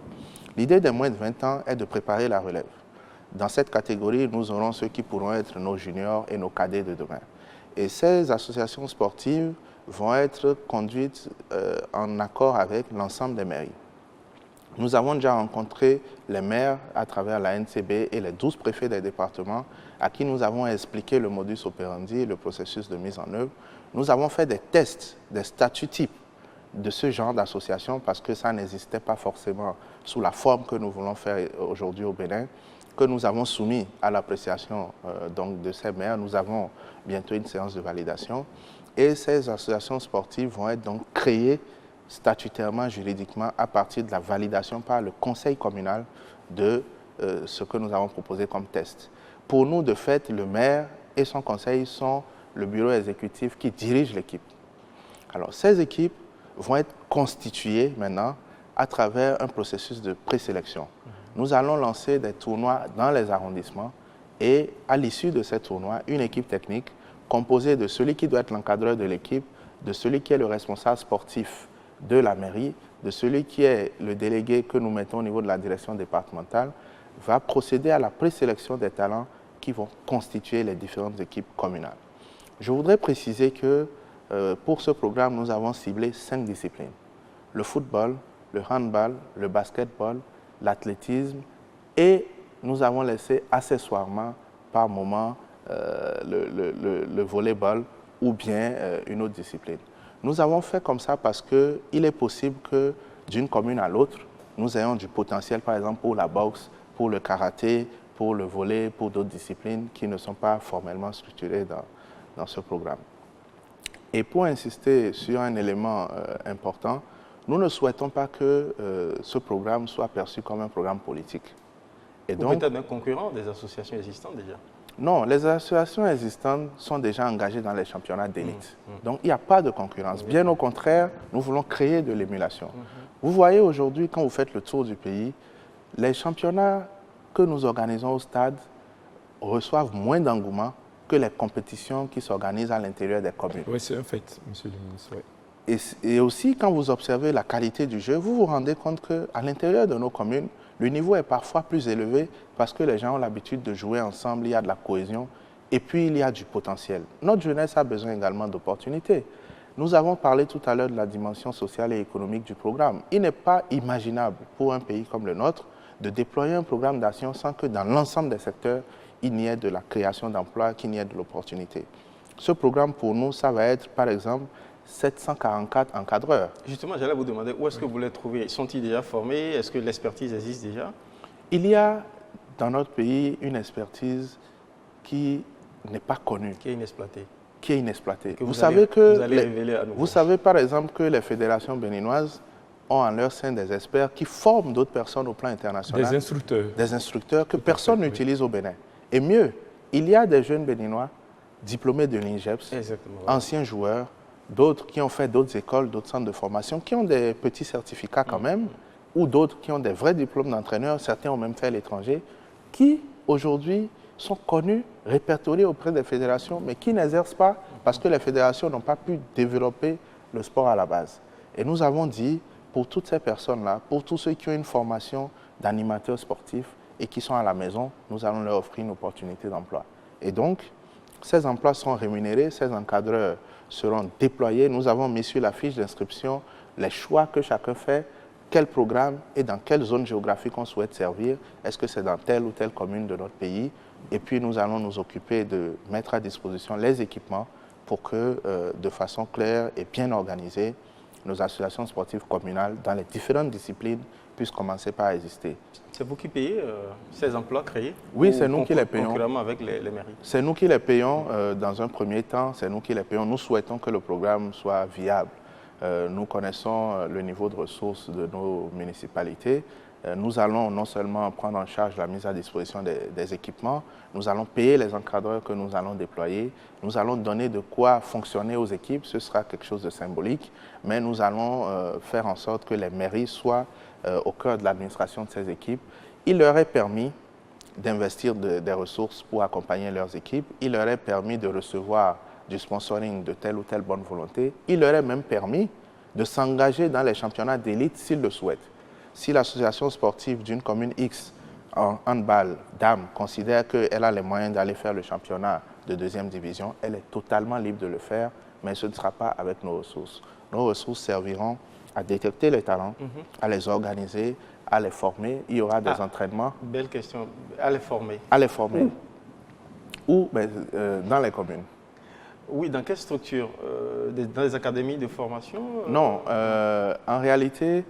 Speaker 2: L'idée des moins de 20 ans est de préparer la relève. Dans cette catégorie, nous aurons ceux qui pourront être nos juniors et nos cadets de demain. Et ces associations sportives vont être conduites en accord avec l'ensemble des mairies. Nous avons déjà rencontré les maires à travers la NCB et les 12 préfets des départements à qui nous avons expliqué le modus operandi et le processus de mise en œuvre. Nous avons fait des tests, des statuts types de ce genre d'association parce que ça n'existait pas forcément sous la forme que nous voulons faire aujourd'hui au Bénin, que nous avons soumis à l'appréciation donc de ces maires. Nous avons bientôt une séance de validation et ces associations sportives vont être donc créées statutairement, juridiquement, à partir de la validation par le conseil communal de ce que nous avons proposé comme test. Pour nous, de fait, le maire et son conseil sont le bureau exécutif qui dirige l'équipe. Alors, ces équipes vont être constituées maintenant à travers un processus de présélection. Nous allons lancer des tournois dans les arrondissements et à l'issue de ces tournois, une équipe technique composée de celui qui doit être l'encadreur de l'équipe, de celui qui est le responsable sportif de la mairie, de celui qui est le délégué que nous mettons au niveau de la direction départementale, va procéder à la présélection des talents qui vont constituer les différentes équipes communales. Je voudrais préciser que pour ce programme, nous avons ciblé 5 disciplines. Le football, le handball, le basketball, l'athlétisme et nous avons laissé accessoirement par moment le volleyball ou bien une autre discipline. Nous avons fait comme ça parce qu'il est possible que d'une commune à l'autre, nous ayons du potentiel, par exemple, pour la boxe, pour le karaté, pour le volley, pour d'autres disciplines qui ne sont pas formellement structurées dans ce programme. Et pour insister sur un élément important, nous ne souhaitons pas que ce programme soit perçu comme un programme politique.
Speaker 3: Et donc, peut-être un concurrent des associations existantes déjà? Non,
Speaker 2: les associations existantes sont déjà engagées dans les championnats d'élite. Donc, il n'y a pas de concurrence. Bien au contraire, nous voulons créer de l'émulation. Vous voyez aujourd'hui, quand vous faites le tour du pays, les championnats que nous organisons au stade reçoivent moins d'engouement que les compétitions qui s'organisent à l'intérieur des communes.
Speaker 1: Oui, c'est un fait, monsieur le ministre.
Speaker 2: Oui. Et aussi, quand vous observez la qualité du jeu, vous vous rendez compte qu'à l'intérieur de nos communes, le niveau est parfois plus élevé parce que les gens ont l'habitude de jouer ensemble, il y a de la cohésion et puis il y a du potentiel. Notre jeunesse a besoin également d'opportunités. Nous avons parlé tout à l'heure de la dimension sociale et économique du programme. Il n'est pas imaginable pour un pays comme le nôtre de déployer un programme d'action sans que dans l'ensemble des secteurs, il n'y ait de la création d'emplois, qu'il n'y ait de l'opportunité. Ce programme, pour nous, ça va être, par exemple, 744 encadreurs.
Speaker 3: Justement, j'allais vous demander où est-ce que vous les trouvez? Sont-ils déjà formés? Est-ce que l'expertise existe déjà?
Speaker 2: Il y a dans notre pays une expertise qui n'est pas connue.
Speaker 3: Qui est inexploitée.
Speaker 2: Qui est inexploitée.
Speaker 3: Vous savez
Speaker 2: par exemple que les fédérations béninoises ont en leur sein des experts qui forment d'autres personnes au plan international.
Speaker 1: Des instructeurs.
Speaker 2: Des instructeurs que personne n'utilise au Bénin. Et mieux, il y a des jeunes béninois diplômés de l'INGEPS, anciens joueurs, d'autres qui ont fait d'autres écoles, d'autres centres de formation, qui ont des petits certificats quand même, ou d'autres qui ont des vrais diplômes d'entraîneurs, certains ont même fait l'étranger, qui aujourd'hui sont connus, répertoriés auprès des fédérations, mais qui n'exercent pas parce que les fédérations n'ont pas pu développer le sport à la base. Et nous avons dit, pour toutes ces personnes-là, pour tous ceux qui ont une formation d'animateurs sportifs et qui sont à la maison, nous allons leur offrir une opportunité d'emploi. Et donc, ces emplois seront rémunérés, ces encadreurs seront déployés. Nous avons mis sur la fiche d'inscription les choix que chacun fait, quel programme et dans quelle zone géographique on souhaite servir. Est-ce que c'est dans telle ou telle commune de notre pays? Et puis nous allons nous occuper de mettre à disposition les équipements pour que, de façon claire et bien organisée, nos associations sportives communales dans les différentes disciplines puissent commencer par exister.
Speaker 3: C'est vous qui payez ces emplois créés?
Speaker 2: Oui, c'est nous qui les payons.
Speaker 3: Concurremment avec les mairies? C'est
Speaker 2: nous qui les payons dans un premier temps, c'est nous qui les payons. Nous souhaitons que le programme soit viable. Nous connaissons le niveau de ressources de nos municipalités. Nous allons non seulement prendre en charge la mise à disposition des équipements, nous allons payer les encadreurs que nous allons déployer, nous allons donner de quoi fonctionner aux équipes, ce sera quelque chose de symbolique, mais nous allons faire en sorte que les mairies soient au cœur de l'administration de ces équipes. Il leur est permis d'investir des ressources pour accompagner leurs équipes, il leur est permis de recevoir du sponsoring de telle ou telle bonne volonté, il leur est même permis de s'engager dans les championnats d'élite s'ils le souhaitent. Si l'association sportive d'une commune X en handball dames considère qu'elle a les moyens d'aller faire le championnat de deuxième division, elle est totalement libre de le faire, mais ce ne sera pas avec nos ressources. Nos ressources serviront à détecter les talents, à les organiser, à les former. Il y aura des entraînements.
Speaker 3: Belle question. À les former.
Speaker 2: À les former. Où? Dans les communes.
Speaker 3: Oui, dans quelle structure? Dans les académies de formation?
Speaker 2: Non, en réalité,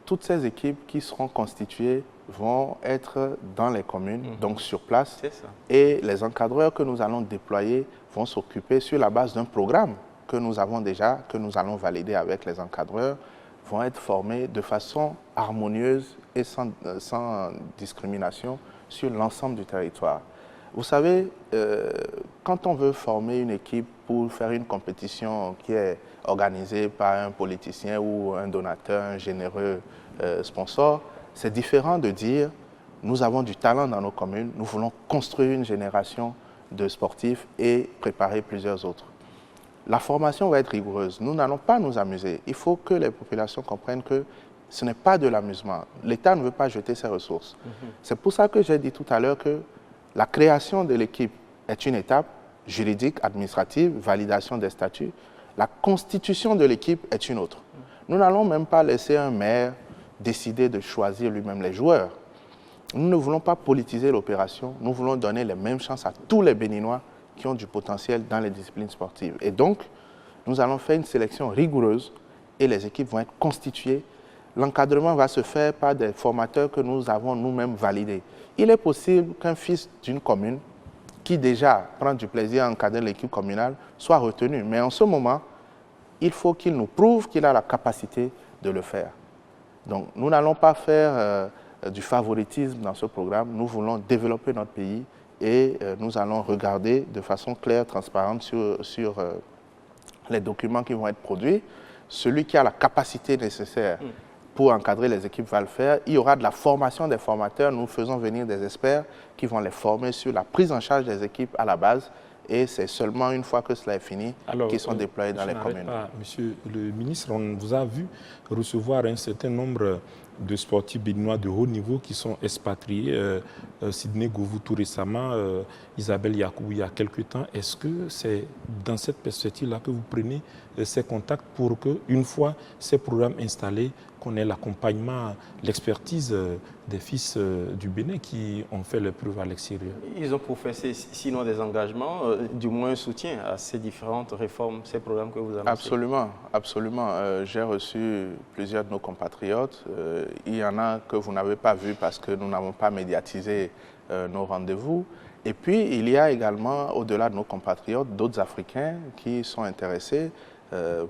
Speaker 2: toutes ces équipes qui seront constituées vont être dans les communes, donc sur place.
Speaker 3: C'est ça.
Speaker 2: Et les encadreurs que nous allons déployer vont s'occuper sur la base d'un programme que nous avons déjà, que nous allons valider avec les encadreurs, vont être formés de façon harmonieuse et sans discrimination sur l'ensemble du territoire. Vous savez, quand on veut former une équipe pour faire une compétition qui est organisée par un politicien ou un donateur, un généreux sponsor, c'est différent de dire nous avons du talent dans nos communes, nous voulons construire une génération de sportifs et préparer plusieurs autres. La formation va être rigoureuse. Nous n'allons pas nous amuser. Il faut que les populations comprennent que ce n'est pas de l'amusement. L'État ne veut pas jeter ses ressources. C'est pour ça que j'ai dit tout à l'heure que la création de l'équipe est une étape juridique, administrative, validation des statuts. La constitution de l'équipe est une autre. Nous n'allons même pas laisser un maire décider de choisir lui-même les joueurs. Nous ne voulons pas politiser l'opération. Nous voulons donner les mêmes chances à tous les Béninois qui ont du potentiel dans les disciplines sportives. Et donc, nous allons faire une sélection rigoureuse et les équipes vont être constituées. L'encadrement va se faire par des formateurs que nous avons nous-mêmes validés. Il est possible qu'un fils d'une commune qui déjà prend du plaisir à encadrer l'équipe communale soit retenu. Mais en ce moment, il faut qu'il nous prouve qu'il a la capacité de le faire. Donc, nous n'allons pas faire du favoritisme dans ce programme. Nous voulons développer notre pays et nous allons regarder de façon claire, transparente sur les documents qui vont être produits. Celui qui a la capacité nécessaire pour encadrer les équipes va le faire. Il y aura de la formation des formateurs. Nous faisons venir des experts qui vont les former sur la prise en charge des équipes à la base. Et c'est seulement une fois que cela est fini qu'ils sont déployés dans les communes.
Speaker 1: Monsieur le ministre, on vous a vu recevoir un certain nombre de sportifs béninois de haut niveau qui sont expatriés. Sidney Govou tout récemment, Isabelle Yacoubou il y a quelques temps. Est-ce que c'est dans cette perspective-là que vous prenez ces contacts pour que, une fois ces programmes installés, qu'on ait l'accompagnement, l'expertise des fils du Bénin qui ont fait leur preuve à l'extérieur?
Speaker 3: Ils ont professé, sinon des engagements, du moins un soutien à ces différentes réformes, ces programmes que vous annoncez.
Speaker 2: Absolument, absolument. J'ai reçu plusieurs de nos compatriotes. Il y en a que vous n'avez pas vu parce que nous n'avons pas médiatisé nos rendez-vous. Et puis, il y a également, au-delà de nos compatriotes, d'autres Africains qui sont intéressés.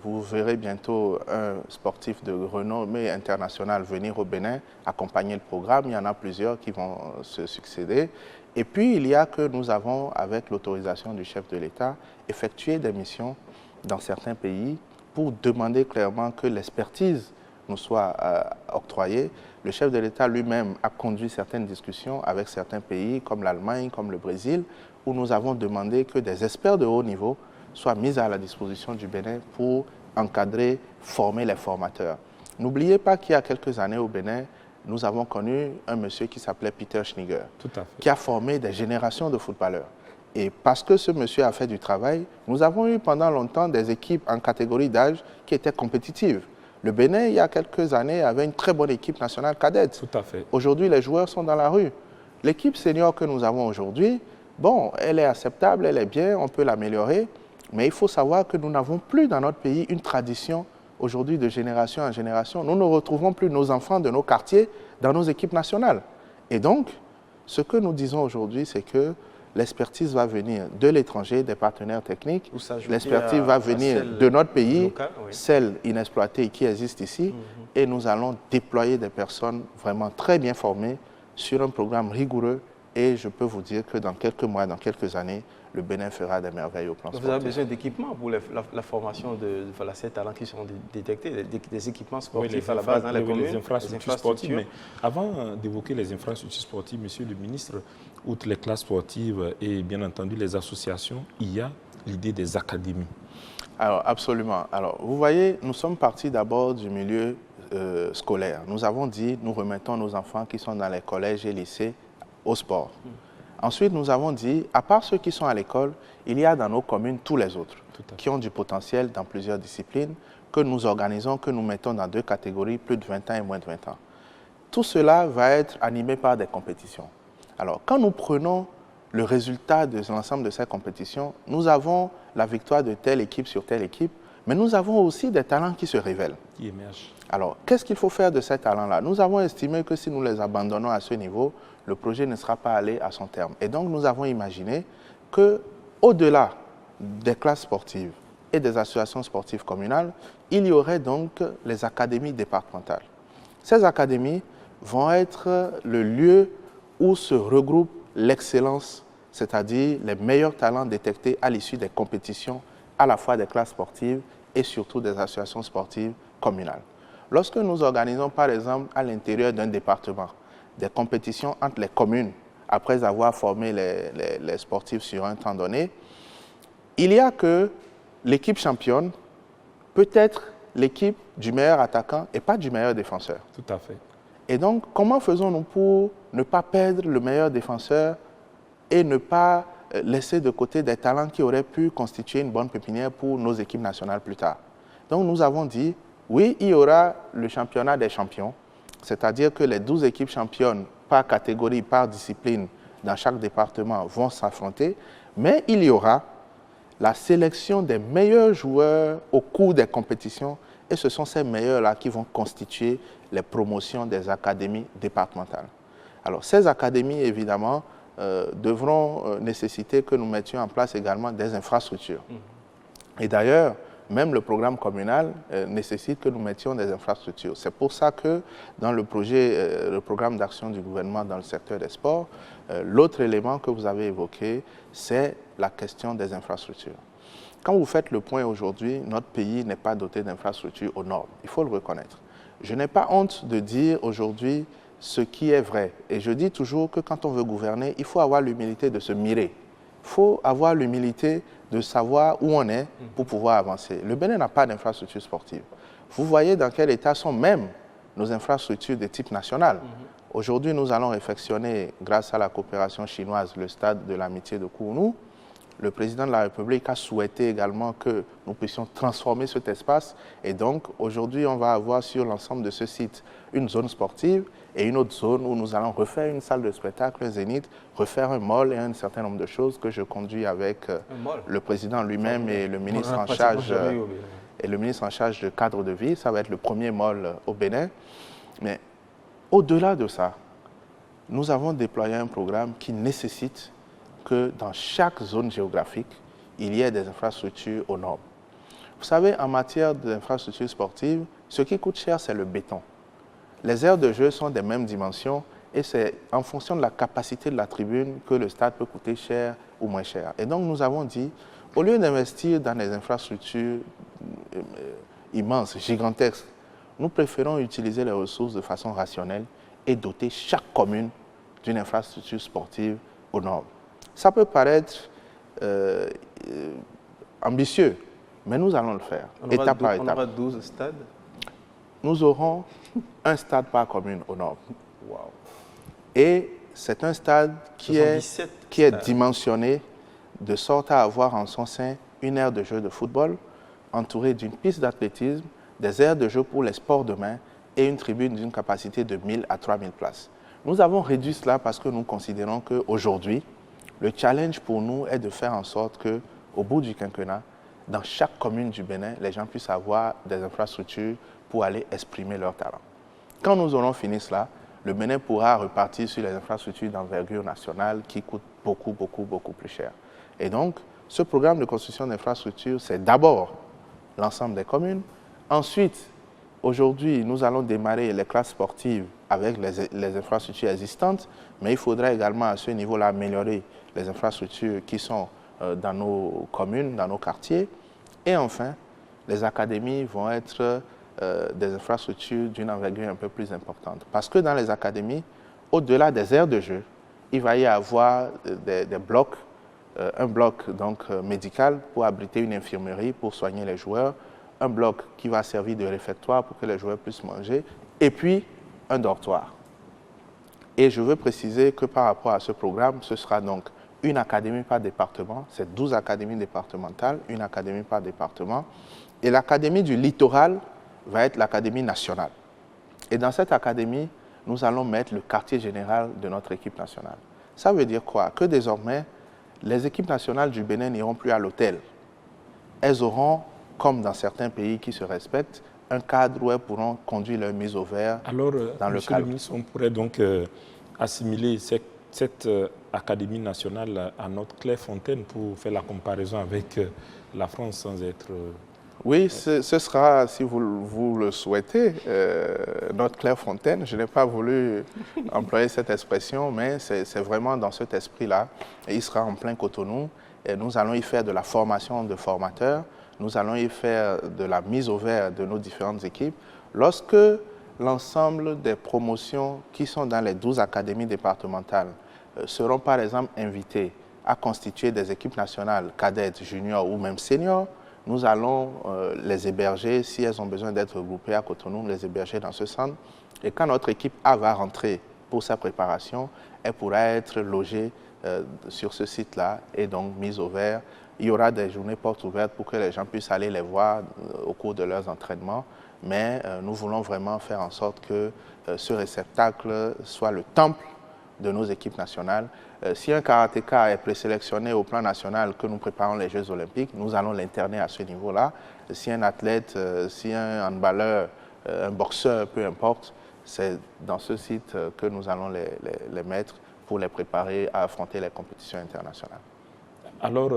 Speaker 2: Vous verrez bientôt un sportif de renommée internationale venir au Bénin accompagner le programme. Il y en a plusieurs qui vont se succéder. Et puis, il y a que nous avons, avec l'autorisation du chef de l'État, effectué des missions dans certains pays pour demander clairement que l'expertise nous soit octroyée. Le chef de l'État lui-même a conduit certaines discussions avec certains pays comme l'Allemagne, comme le Brésil, où nous avons demandé que des experts de haut niveau soient mis à la disposition du Bénin pour encadrer, former les formateurs. N'oubliez pas qu'il y a quelques années au Bénin, nous avons connu un monsieur qui s'appelait Peter Schniger, qui a formé des générations de footballeurs. Et parce que ce monsieur a fait du travail, nous avons eu pendant longtemps des équipes en catégorie d'âge qui étaient compétitives. Le Bénin, il y a quelques années, avait une très bonne équipe nationale cadette.
Speaker 1: Tout à fait.
Speaker 2: Aujourd'hui, les joueurs sont dans la rue. L'équipe senior que nous avons aujourd'hui, bon, elle est acceptable, elle est bien, on peut l'améliorer, mais il faut savoir que nous n'avons plus dans notre pays une tradition aujourd'hui de génération en génération. Nous ne retrouvons plus nos enfants de nos quartiers dans nos équipes nationales. Et donc, ce que nous disons aujourd'hui, c'est que l'expertise va venir de l'étranger, des partenaires techniques. L'expertise va venir de notre pays, local, oui. Celle inexploitée qui existe ici. Et nous allons déployer des personnes vraiment très bien formées sur un programme rigoureux. Et je peux vous dire que dans quelques mois, dans quelques années, le Bénin fera des merveilles au plan sportif.
Speaker 3: Vous avez besoin d'équipements pour la formation de ces talents qui seront détectés, des équipements sportifs à la base dans les communes,
Speaker 1: les infrastructures sportives. Mais avant d'évoquer les infrastructures sportives, Monsieur le ministre, outre les classes sportives et bien entendu les associations, il y a l'idée des académies.
Speaker 2: Alors, absolument. Alors, vous voyez, nous sommes partis d'abord du milieu scolaire. Nous avons dit, nous remettons nos enfants qui sont dans les collèges et lycées au sport. Ensuite, nous avons dit, à part ceux qui sont à l'école, il y a dans nos communes tous les autres qui ont du potentiel dans plusieurs disciplines que nous organisons, que nous mettons dans deux catégories, plus de 20 ans et moins de 20 ans. Tout cela va être animé par des compétitions. Alors, quand nous prenons le résultat de l'ensemble de ces compétitions, nous avons la victoire de telle équipe sur telle équipe, mais nous avons aussi des talents qui se révèlent.
Speaker 1: Qui émergent.
Speaker 2: Alors, qu'est-ce qu'il faut faire de ces talents-là? Nous avons estimé que si nous les abandonnons à ce niveau, le projet ne sera pas allé à son terme. Et donc, nous avons imaginé qu'au-delà des classes sportives et des associations sportives communales, il y aurait donc les académies départementales. Ces académies vont être le lieu où se regroupe l'excellence, c'est-à-dire les meilleurs talents détectés à l'issue des compétitions, à la fois des classes sportives et surtout des associations sportives communales. Lorsque nous organisons, par exemple, à l'intérieur d'un département, des compétitions entre les communes, après avoir formé les sportifs sur un temps donné, il y a que l'équipe championne peut être l'équipe du meilleur attaquant et pas du meilleur défenseur.
Speaker 1: Tout à fait.
Speaker 2: Et donc, comment faisons-nous pour ne pas perdre le meilleur défenseur et ne pas laisser de côté des talents qui auraient pu constituer une bonne pépinière pour nos équipes nationales plus tard? Donc, nous avons dit, oui, il y aura le championnat des champions, c'est-à-dire que les 12 équipes championnes par catégorie, par discipline, dans chaque département vont s'affronter, mais il y aura la sélection des meilleurs joueurs au cours des compétitions et ce sont ces meilleurs-là qui vont constituer les promotions des académies départementales. Alors, ces académies, évidemment, devront nécessiter que nous mettions en place également des infrastructures. Et d'ailleurs, même le programme communal nécessite que nous mettions des infrastructures. C'est pour ça que dans le projet, le programme d'action du gouvernement dans le secteur des sports, l'autre élément que vous avez évoqué, c'est la question des infrastructures. Quand vous faites le point aujourd'hui, notre pays n'est pas doté d'infrastructures aux normes. Il faut le reconnaître. Je n'ai pas honte de dire aujourd'hui ce qui est vrai. Et je dis toujours que quand on veut gouverner, il faut avoir l'humilité de se mirer. Il faut avoir l'humilité de savoir où on est pour pouvoir avancer. Le Bénin n'a pas d'infrastructure sportive. Vous voyez dans quel état sont même nos infrastructures de type national. Aujourd'hui, nous allons réfectionner, grâce à la coopération chinoise, le stade de l'amitié de Kounou. Le président de la République a souhaité également que nous puissions transformer cet espace. Et donc, aujourd'hui, on va avoir sur l'ensemble de ce site une zone sportive et une autre zone où nous allons refaire une salle de spectacle, un zénith, refaire un mall et un certain nombre de choses que je conduis avec le président lui-même et le ministre en charge de cadre de vie. Ça va être le premier mall au Bénin. Mais au-delà de ça, nous avons déployé un programme qui nécessite que dans chaque zone géographique, il y ait des infrastructures aux normes. Vous savez, en matière d'infrastructures sportives, ce qui coûte cher, c'est le béton. Les aires de jeu sont des mêmes dimensions et c'est en fonction de la capacité de la tribune que le stade peut coûter cher ou moins cher. Et donc, nous avons dit, au lieu d'investir dans des infrastructures immenses, gigantesques, nous préférons utiliser les ressources de façon rationnelle et doter chaque commune d'une infrastructure sportive aux normes. Ça peut paraître ambitieux, Mais nous allons le faire, étape par étape.
Speaker 3: On aura 12 stades?
Speaker 2: Nous aurons un stade par commune au nord.
Speaker 3: Wow.
Speaker 2: Et c'est un stade qui est
Speaker 3: stades.
Speaker 2: dimensionné de sorte à avoir en son sein une aire de jeu de football, entourée d'une piste d'athlétisme, des aires de jeu pour les sports de main et une tribune d'une capacité de 1000 à 3000 places. Nous avons réduit cela parce que nous considérons qu'aujourd'hui, le challenge pour nous est de faire en sorte qu'au bout du quinquennat, dans chaque commune du Bénin, les gens puissent avoir des infrastructures pour aller exprimer leur talent. Quand nous aurons fini cela, le Bénin pourra repartir sur les infrastructures d'envergure nationale qui coûtent beaucoup plus cher. Et donc, ce programme de construction d'infrastructures, c'est d'abord l'ensemble des communes. Ensuite, aujourd'hui, nous allons démarrer les classes sportives avec les infrastructures existantes, mais il faudra également à ce niveau-là améliorer les infrastructures qui sont dans nos communes, dans nos quartiers. Et enfin, les académies vont être des infrastructures d'une envergure un peu plus importante. Parce que dans les académies, au-delà des aires de jeu, il va y avoir des blocs, un bloc donc, médical pour abriter une infirmerie pour soigner les joueurs, un bloc qui va servir de réfectoire pour que les joueurs puissent manger, et puis un dortoir. Et je veux préciser que par rapport à ce programme, ce sera donc une académie par département, c'est 12 académies départementales, une académie par département, et l'académie du littoral va être l'académie nationale. Et dans cette académie, nous allons mettre le quartier général de notre équipe nationale. Ça veut dire quoi? Que désormais, les équipes nationales du Bénin n'iront plus à l'hôtel. Elles auront, comme dans certains pays qui se respectent, un cadre où elles pourront conduire leur mise au vert
Speaker 1: Alors,
Speaker 2: dans le
Speaker 1: Monsieur
Speaker 2: cadre.
Speaker 1: le ministre, on pourrait donc assimiler cette Académie nationale à notre Clairefontaine pour faire la comparaison avec la France sans être...
Speaker 2: Oui, ce sera, si vous le souhaitez, notre Clairefontaine. Je n'ai pas voulu employer cette expression, mais c'est vraiment dans cet esprit-là. Il sera en plein Cotonou et nous allons y faire de la formation de formateurs, nous allons y faire de la mise au vert de nos différentes équipes. Lorsque l'ensemble des promotions qui sont dans les 12 académies départementales seront par exemple invités à constituer des équipes nationales cadettes, juniors ou même seniors, nous allons les héberger, si elles ont besoin d'être regroupées à Cotonou, les héberger dans ce centre. Et quand notre équipe A va rentrer pour sa préparation, elle pourra être logée sur ce site-là et donc mise au vert. Il y aura des journées portes ouvertes pour que les gens puissent aller les voir au cours de leurs entraînements. Mais nous voulons vraiment faire en sorte que ce réceptacle soit le temple de nos équipes nationales. Si un karatéka est présélectionné au plan national que nous préparons les Jeux olympiques, nous allons l'interner à ce niveau-là. Si un athlète, si un handballeur, un boxeur, peu importe, c'est dans ce site que nous allons les mettre pour les préparer à affronter les compétitions internationales.
Speaker 1: Alors,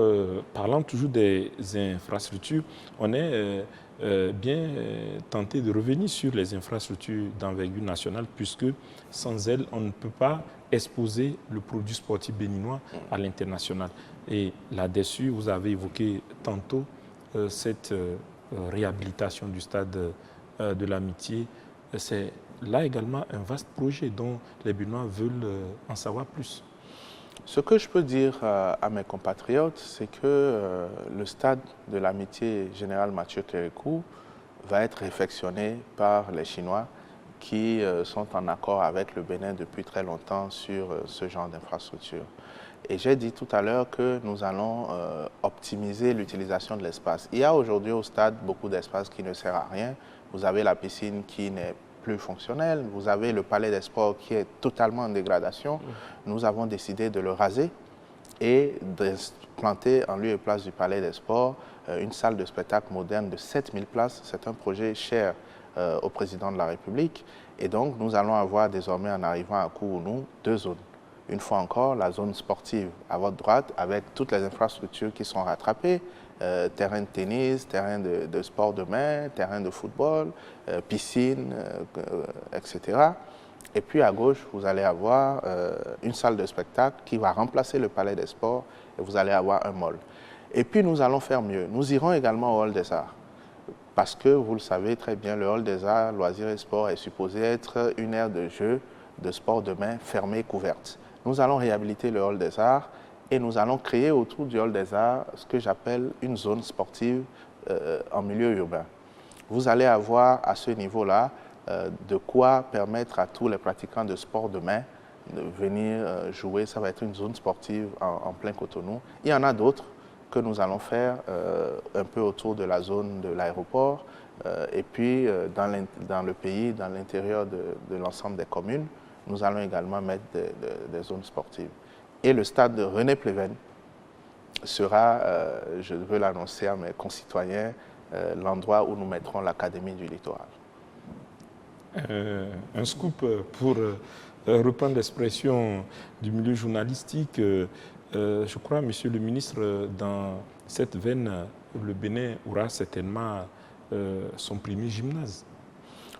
Speaker 1: parlant toujours des infrastructures, on est bien tenté de revenir sur les infrastructures d'envergure nationale, puisque sans elles, on ne peut pas exposer le produit sportif béninois à l'international. Et là-dessus, vous avez évoqué tantôt cette réhabilitation du stade de l'Amitié. C'est là également un vaste projet dont les Béninois veulent en savoir plus.
Speaker 2: Ce que je peux dire à mes compatriotes, c'est que le stade de l'Amitié Général Mathieu Kérékou va être réfectionné par les Chinois qui sont en accord avec le Bénin depuis très longtemps sur ce genre d'infrastructure. Et j'ai dit tout à l'heure que nous allons optimiser l'utilisation de l'espace. Il y a aujourd'hui au stade beaucoup d'espace qui ne sert à rien. Vous avez la piscine qui n'est plus fonctionnelle, vous avez le palais des sports qui est totalement en dégradation. Nous avons décidé de le raser et de planter en lieu et place du palais des sports une salle de spectacle moderne de 7000 places. C'est un projet cher au président de la République. Et donc, nous allons avoir désormais, en arrivant à Kourounou, 2 zones. Une fois encore, la zone sportive à votre droite, avec toutes les infrastructures qui sont rattrapées, terrain de tennis, terrain de sport de main, terrain de football, piscine, etc. Et puis à gauche, vous allez avoir une salle de spectacle qui va remplacer le palais des sports et vous allez avoir un mall. Et puis nous allons faire mieux. Nous irons également au Hall des Arts. Parce que, vous le savez très bien, le Hall des Arts, Loisirs et Sports est supposé être une aire de jeu, de sport de main fermée, couverte. Nous allons réhabiliter le Hall des Arts et nous allons créer autour du Hall des Arts ce que j'appelle une zone sportive en milieu urbain. Vous allez avoir à ce niveau-là de quoi permettre à tous les pratiquants de sport de main de venir jouer. Ça va être une zone sportive en plein Cotonou. Il y en a d'autres que nous allons faire un peu autour de la zone de l'aéroport et puis dans le pays, dans l'intérieur de l'ensemble des communes, nous allons également mettre des zones sportives. Et le stade de René Pleven sera, je veux l'annoncer à mes concitoyens, l'endroit où nous mettrons l'Académie du littoral.
Speaker 1: Un scoop pour reprendre l'expression du milieu journalistique. Je crois, Monsieur le ministre, dans cette veine, le Bénin aura certainement son premier gymnase.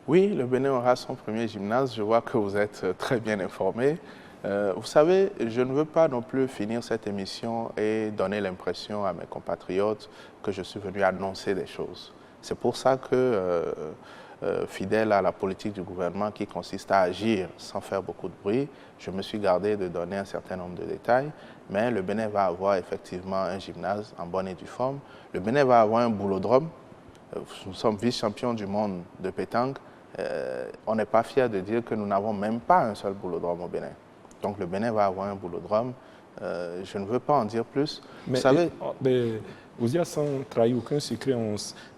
Speaker 2: Oui, le Bénin aura son premier gymnase. Je vois que vous êtes très bien informé. Vous savez, je ne veux pas non plus finir cette émission et donner l'impression à mes compatriotes que je suis venu annoncer des choses. C'est pour ça que, fidèle à la politique du gouvernement qui consiste à agir sans faire beaucoup de bruit, je me suis gardé de donner un certain nombre de détails. Mais le Bénin va avoir effectivement un gymnase en bonne et due forme. Le Bénin va avoir un boulodrome. Nous sommes vice-champions du monde de pétanque. On n'est pas fiers de dire que nous n'avons même pas un seul boulodrome au Bénin. Donc le Bénin va avoir un boulodrome. Je ne veux pas en dire plus.
Speaker 1: Mais,
Speaker 2: vous savez...
Speaker 1: Ouzia, sans trahir aucun secret,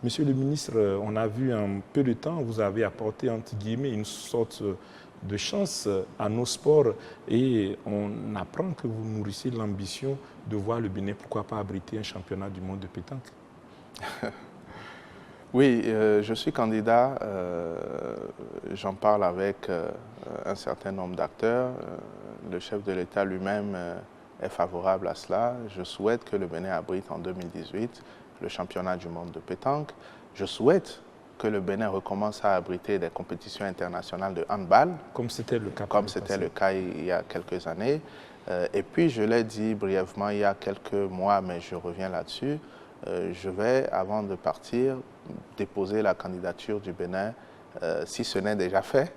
Speaker 1: Monsieur le ministre, on a vu en peu de temps, vous avez apporté, entre guillemets, une sorte de chance à nos sports et on apprend que vous nourrissez l'ambition de voir le Bénin, pourquoi pas abriter un championnat du monde de pétanque.
Speaker 2: Oui, je suis candidat, j'en parle avec un certain nombre d'acteurs. Le chef de l'État lui-même est favorable à cela. Je souhaite que le Bénin abrite en 2018 le championnat du monde de pétanque. Je souhaite que le Bénin recommence à abriter des compétitions internationales de handball.
Speaker 1: Comme c'était le cas.
Speaker 2: Comme c'était le cas il y a quelques années. Et puis, je l'ai dit brièvement il y a quelques mois, mais je reviens là-dessus. Je vais, avant de partir, déposer la candidature du Bénin, si ce n'est déjà fait,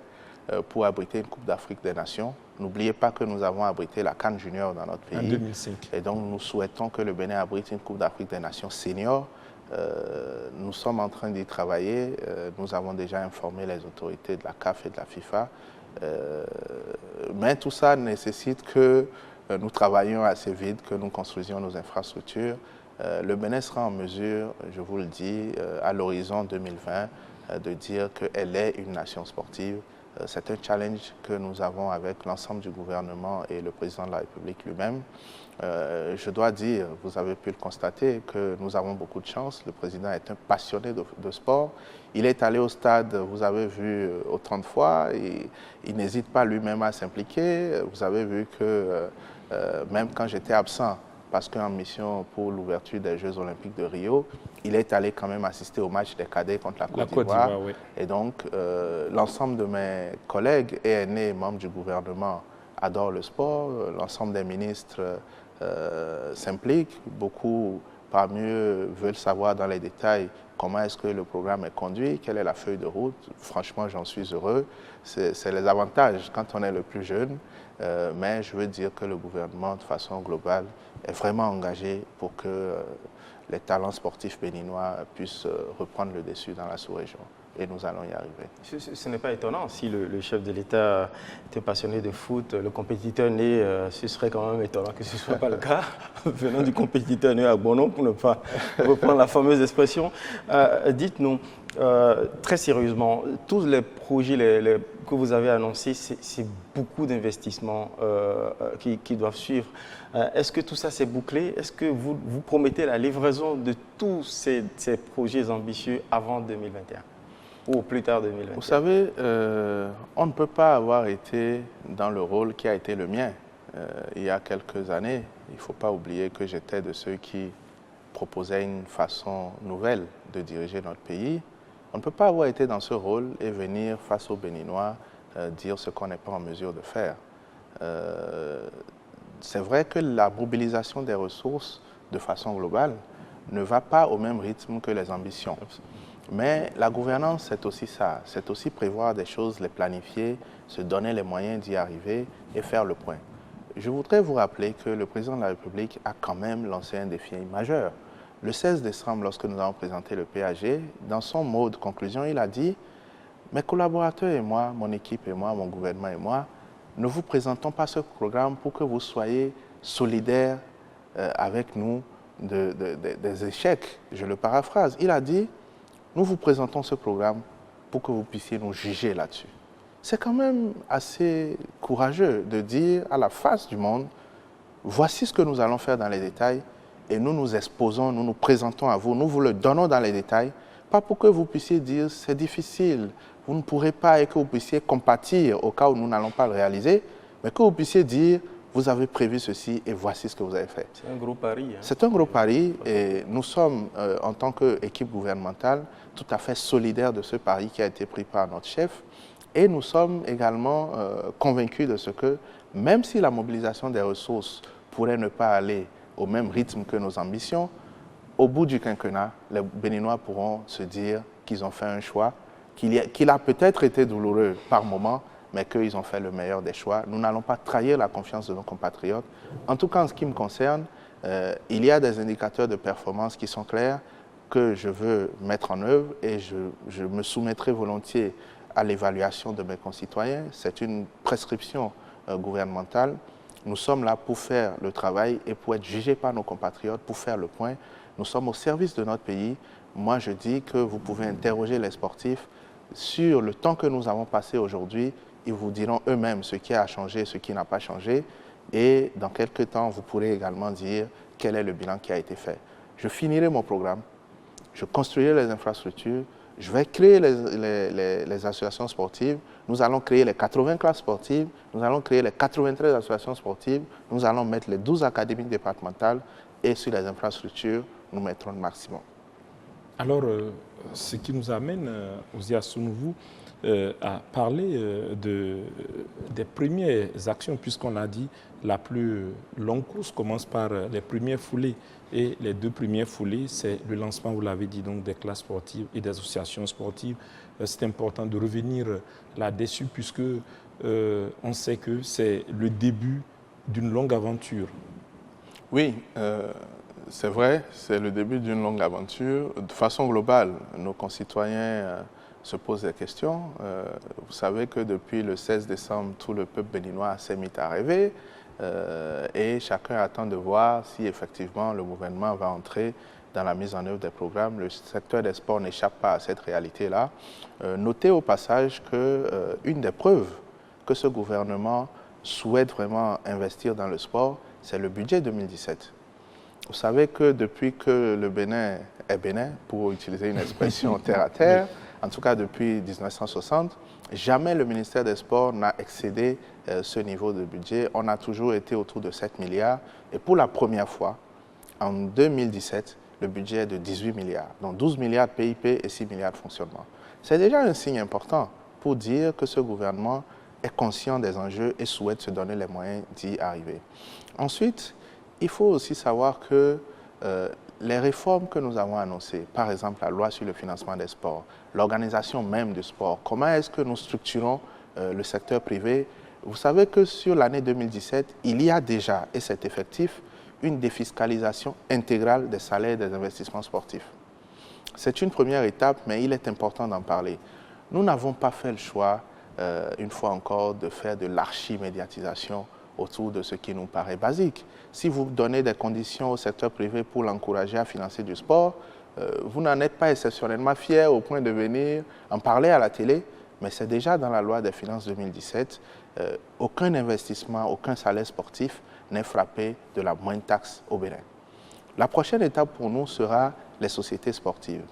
Speaker 2: pour abriter une Coupe d'Afrique des Nations. N'oubliez pas que nous avons abrité la CAN Junior dans notre pays.
Speaker 1: En 2005.
Speaker 2: Et donc, nous souhaitons que le Bénin abrite une Coupe d'Afrique des Nations senior. Nous sommes en train d'y travailler. Nous avons déjà informé les autorités de la CAF et de la FIFA. Mais tout ça nécessite que nous travaillions assez vite, que nous construisions nos infrastructures. Le Bénin sera en mesure, je vous le dis, à l'horizon 2020, de dire qu'elle est une nation sportive. C'est un challenge que nous avons avec l'ensemble du gouvernement et le président de la République lui-même. Je dois dire, vous avez pu le constater, que nous avons beaucoup de chance. Le président est un passionné de sport. Il est allé au stade, vous avez vu, autant de fois. Il n'hésite pas lui-même à s'impliquer. Vous avez vu que même quand j'étais absent, parce qu'en mission pour l'ouverture des Jeux Olympiques de Rio, il est allé quand même assister au match des cadets contre la Côte d'Ivoire.
Speaker 1: Oui.
Speaker 2: Et donc, l'ensemble de mes collègues et aînés membres du gouvernement adorent le sport. L'ensemble des ministres s'impliquent. Beaucoup, parmi eux, veulent savoir dans les détails comment est-ce que le programme est conduit, quelle est la feuille de route. Franchement, j'en suis heureux. C'est les avantages quand on est le plus jeune. Mais je veux dire que le gouvernement, de façon globale, est vraiment engagé pour que les talents sportifs béninois puissent reprendre le dessus dans la sous-région. Et nous allons y arriver.
Speaker 3: Ce n'est pas étonnant. Si le chef de l'État était passionné de foot, le compétiteur né, ce serait quand même étonnant que ce ne soit pas le cas, venant du compétiteur né à Bono, pour ne pas reprendre la fameuse expression. Dites-nous, très sérieusement, tous les projets que vous avez annoncés, c'est beaucoup d'investissements qui doivent suivre. Est-ce que tout ça s'est bouclé? Est-ce que vous promettez la livraison de tous ces projets ambitieux avant 2021 ou plus tard 2021?
Speaker 2: Vous savez, on ne peut pas avoir été dans le rôle qui a été le mien il y a quelques années. Il ne faut pas oublier que j'étais de ceux qui proposaient une façon nouvelle de diriger notre pays. On ne peut pas avoir été dans ce rôle et venir face aux Béninois dire ce qu'on n'est pas en mesure de faire. C'est vrai que la mobilisation des ressources de façon globale ne va pas au même rythme que les ambitions. Mais la gouvernance, c'est aussi ça. C'est aussi prévoir des choses, les planifier, se donner les moyens d'y arriver et faire le point. Je voudrais vous rappeler que le président de la République a quand même lancé un défi majeur. le 16 décembre, lorsque nous avons présenté le PAG, dans son mot de conclusion, il a dit « Mes collaborateurs et moi, mon équipe et moi, mon gouvernement et moi, ne vous présentons pas ce programme pour que vous soyez solidaires avec nous des échecs. » Je le paraphrase. Il a dit « Nous vous présentons ce programme pour que vous puissiez nous juger là-dessus. » C'est quand même assez courageux de dire à la face du monde « Voici ce que nous allons faire dans les détails. » Et nous nous exposons, nous nous présentons à vous, nous vous le donnons dans les détails, pas pour que vous puissiez dire c'est difficile, vous ne pourrez pas et que vous puissiez compatir au cas où nous n'allons pas le réaliser, mais que vous puissiez dire vous avez prévu ceci et voici ce que vous avez fait.
Speaker 3: C'est un gros pari. Hein.
Speaker 2: C'est un gros pari et nous sommes, en tant qu'équipe gouvernementale, tout à fait solidaires de ce pari qui a été pris par notre chef et nous sommes également convaincus de ce que même si la mobilisation des ressources pourrait ne pas aller au même rythme que nos ambitions, au bout du quinquennat, les Béninois pourront se dire qu'ils ont fait un choix, qu'il a peut-être été douloureux par moment, mais qu'ils ont fait le meilleur des choix. Nous n'allons pas trahir la confiance de nos compatriotes. En tout cas, en ce qui me concerne, il y a des indicateurs de performance qui sont clairs que je veux mettre en œuvre et je me soumettrai volontiers à l'évaluation de mes concitoyens. C'est une prescription gouvernementale. Nous sommes là pour faire le travail et pour être jugés par nos compatriotes, pour faire le point. Nous sommes au service de notre pays. Moi, je dis que vous pouvez interroger les sportifs sur le temps que nous avons passé aujourd'hui. Ils vous diront eux-mêmes ce qui a changé, ce qui n'a pas changé. Et dans quelques temps, vous pourrez également dire quel est le bilan qui a été fait. Je finirai mon programme, je construirai les infrastructures, je vais créer les associations sportives. Nous allons créer les 80 classes sportives. Nous allons créer les 93 associations sportives. Nous allons mettre les 12 académies départementales. Et sur les infrastructures, nous mettrons le maximum.
Speaker 1: Alors, ce qui nous amène, Ouzia Sounouvou, à parler des premières actions, puisqu'on a dit la plus longue course commence par les premières foulées. Et les deux premières foulées, c'est le lancement, vous l'avez dit, donc des classes sportives et des associations sportives. C'est important de revenir là-dessus, puisque on sait que c'est le début d'une longue aventure. Oui,
Speaker 2: c'est vrai, c'est le début d'une longue aventure. De façon globale, nos concitoyens se posent des questions. Vous savez que depuis le 16 décembre, tout le peuple béninois s'est mis à rêver et chacun attend de voir si effectivement le gouvernement va entrer dans la mise en œuvre des programmes. Le secteur des sports n'échappe pas à cette réalité-là. Notez au passage qu'une des preuves que ce gouvernement souhaite vraiment investir dans le sport, c'est le budget 2017. Vous savez que depuis que le Bénin est Bénin, pour utiliser une expression terre à terre, en tout cas depuis 1960, jamais le ministère des Sports n'a excédé ce niveau de budget. On a toujours été autour de 7 milliards. Et pour la première fois, en 2017, le budget est de 18 milliards. Donc 12 milliards de PIP et 6 milliards de fonctionnement. C'est déjà un signe important pour dire que ce gouvernement est conscient des enjeux et souhaite se donner les moyens d'y arriver. Ensuite, il faut aussi savoir que les réformes que nous avons annoncées, par exemple la loi sur le financement des sports, l'organisation même du sport, comment est-ce que nous structurons le secteur privé? Vous savez que sur l'année 2017, il y a déjà, et c'est effectif, une défiscalisation intégrale des salaires des investissements sportifs. C'est une première étape, mais il est important d'en parler. Nous n'avons pas fait le choix, une fois encore, de faire de l'archi-médiatisation autour de ce qui nous paraît basique. Si vous donnez des conditions au secteur privé pour l'encourager à financer du sport, vous n'en êtes pas exceptionnellement fiers au point de venir en parler à la télé, mais c'est déjà dans la loi des finances 2017. Aucun investissement, aucun salaire sportif n'est frappé de la moindre taxe au Bénin. La prochaine étape pour nous sera les sociétés sportives.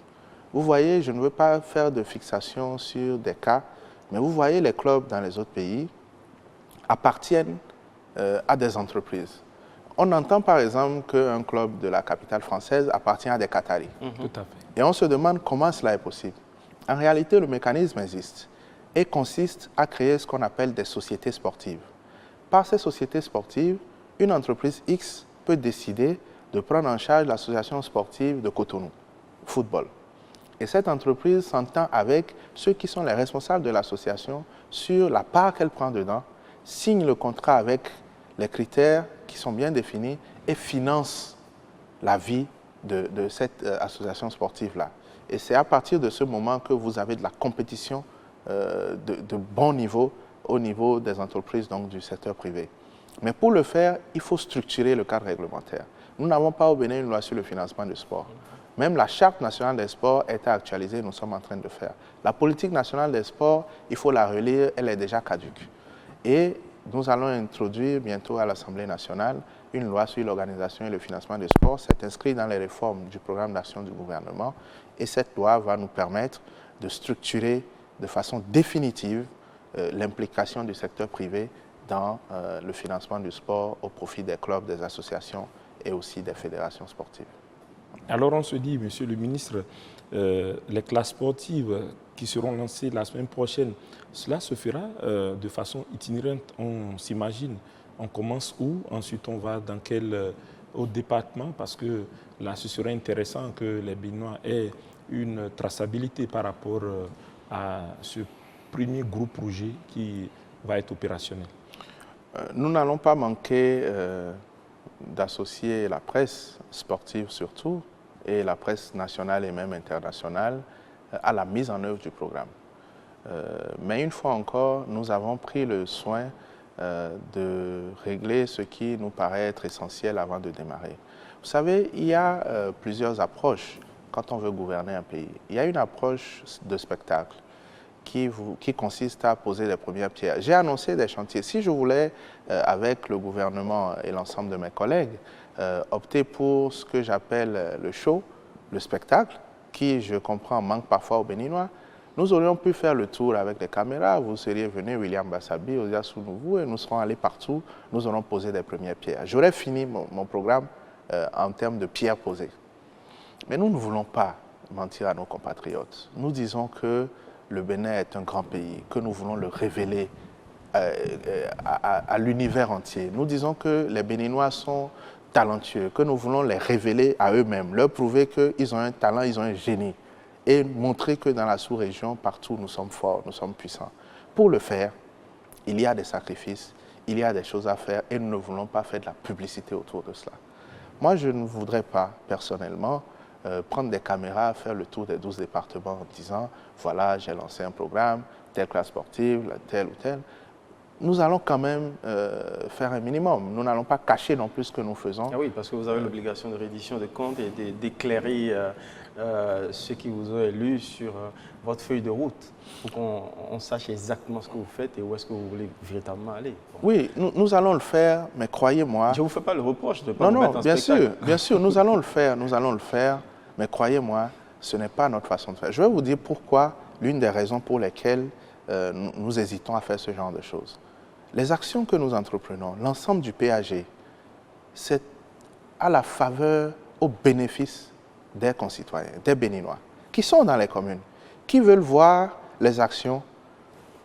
Speaker 2: Vous voyez, je ne veux pas faire de fixation sur des cas, mais vous voyez les clubs dans les autres pays appartiennent à des entreprises. On entend par exemple qu'un club de la capitale française appartient à des Qataris.
Speaker 1: Tout à fait.
Speaker 2: Et on se demande comment cela est possible. En réalité, le mécanisme existe et consiste à créer ce qu'on appelle des sociétés sportives. Par ces sociétés sportives, une entreprise X peut décider de prendre en charge l'association sportive de Cotonou, football. Et cette entreprise s'entend avec ceux qui sont les responsables de l'association sur la part qu'elle prend dedans, signe le contrat avec les critères qui sont bien définis et finance la vie de cette association sportive-là. Et c'est à partir de ce moment que vous avez de la compétition de bon niveau au niveau des entreprises, donc du secteur privé. Mais pour le faire, il faut structurer le cadre réglementaire. Nous n'avons pas au Bénin une loi sur le financement du sport. Même la Charte nationale des sports est actualisée, nous sommes en train de le faire. La politique nationale des sports, il faut la relire, elle est déjà caduque. Et nous allons introduire bientôt à l'Assemblée nationale une loi sur l'organisation et le financement des sports. C'est inscrit dans les réformes du programme d'action du gouvernement. Et cette loi va nous permettre de structurer de façon définitive l'implication du secteur privé dans le financement du sport au profit des clubs, des associations et aussi des fédérations sportives.
Speaker 1: Alors on se dit, Monsieur le ministre, les classes sportives qui seront lancées la semaine prochaine, cela se fera de façon itinérante, on s'imagine. On commence où? Ensuite on va dans quel au département? Parce que là ce serait intéressant que les Béninois aient une traçabilité par rapport à ce premier gros projet qui va être opérationnel.
Speaker 2: Nous n'allons pas manquer d'associer la presse sportive surtout et la presse nationale et même internationale à la mise en œuvre du programme. Mais une fois encore, nous avons pris le soin de régler ce qui nous paraît être essentiel avant de démarrer. Vous savez, il y a plusieurs approches quand on veut gouverner un pays. Il y a une approche de spectacle qui consiste à poser les premières pierres. J'ai annoncé des chantiers. Si je voulais, avec le gouvernement et l'ensemble de mes collègues, opter pour ce que j'appelle le show, le spectacle, qui, je comprends, manque parfois aux Béninois, nous aurions pu faire le tour avec les caméras. Vous seriez venu, William Bassabi, Osia Sounouvou, et nous serons allés partout. Nous aurons posé des premières pierres. J'aurais fini mon programme en termes de pierres posées. Mais nous ne voulons pas mentir à nos compatriotes. Nous disons que le Bénin est un grand pays, que nous voulons le révéler à l'univers entier. Nous disons que les Béninois sont talentueux, que nous voulons les révéler à eux-mêmes, leur prouver qu'ils ont un talent, ils ont un génie, et montrer que dans la sous-région, partout, nous sommes forts, nous sommes puissants. Pour le faire, il y a des sacrifices, il y a des choses à faire, et nous ne voulons pas faire de la publicité autour de cela. Moi, je ne voudrais pas, personnellement, prendre des caméras, faire le tour des 12 départements en disant « voilà, j'ai lancé un programme, telle classe sportive, telle ou telle ». Nous allons quand même faire un minimum. Nous n'allons pas cacher non plus ce que nous faisons.
Speaker 3: Ah oui, parce que vous avez l'obligation de reddition de comptes et d'éclairer ceux qui vous ont élu sur votre feuille de route pour qu'on sache exactement ce que vous faites et où est-ce que vous voulez véritablement aller. Bon.
Speaker 2: Oui, nous allons le faire, mais croyez-moi...
Speaker 3: Je ne vous fais pas le reproche de ne pas vous mettre en
Speaker 2: bien
Speaker 3: spectacle.
Speaker 2: sûr, bien sûr, nous allons le faire, mais croyez-moi, ce n'est pas notre façon de faire. Je vais vous dire pourquoi, l'une des raisons pour lesquelles nous hésitons à faire ce genre de choses. Les actions que nous entreprenons, l'ensemble du PAG, c'est à la faveur, au bénéfice des concitoyens, des Béninois, qui sont dans les communes, qui veulent voir les actions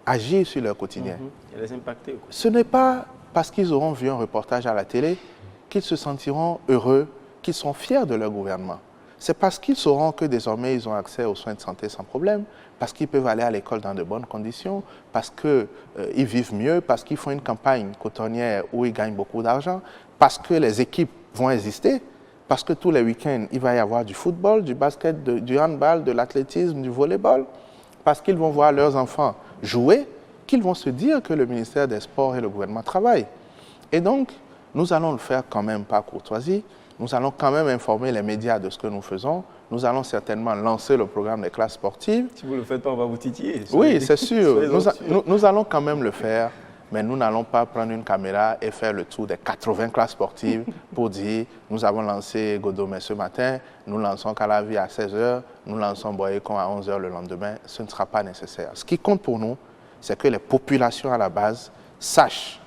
Speaker 2: agir sur leur quotidien.
Speaker 3: Et les impacter. Quoi.
Speaker 2: Ce n'est pas parce qu'ils auront vu un reportage à la télé qu'ils se sentiront heureux, qu'ils sont fiers de leur gouvernement. C'est parce qu'ils sauront que désormais ils ont accès aux soins de santé sans problème, parce qu'ils peuvent aller à l'école dans de bonnes conditions, parce qu'ils vivent mieux, parce qu'ils font une campagne cotonnière où ils gagnent beaucoup d'argent, parce que les équipes vont exister, parce que tous les week-ends, il va y avoir du football, du basket, du handball, de l'athlétisme, du volleyball, parce qu'ils vont voir leurs enfants jouer, qu'ils vont se dire que le ministère des Sports et le gouvernement travaillent. Et donc, nous allons le faire quand même par courtoisie. Nous allons quand même informer les médias de ce que nous faisons. Nous allons certainement lancer le programme des classes sportives.
Speaker 3: Si vous ne le faites pas, on va vous titiller.
Speaker 2: Oui, c'est sûr. Nous allons quand même le faire, mais nous n'allons pas prendre une caméra et faire le tour des 80 classes sportives pour dire « nous avons lancé Godomé ce matin, nous lançons Calavi à 16h, nous lançons Boyekon à 11h le lendemain ». Ce ne sera pas nécessaire. Ce qui compte pour nous, c'est que les populations à la base sachent,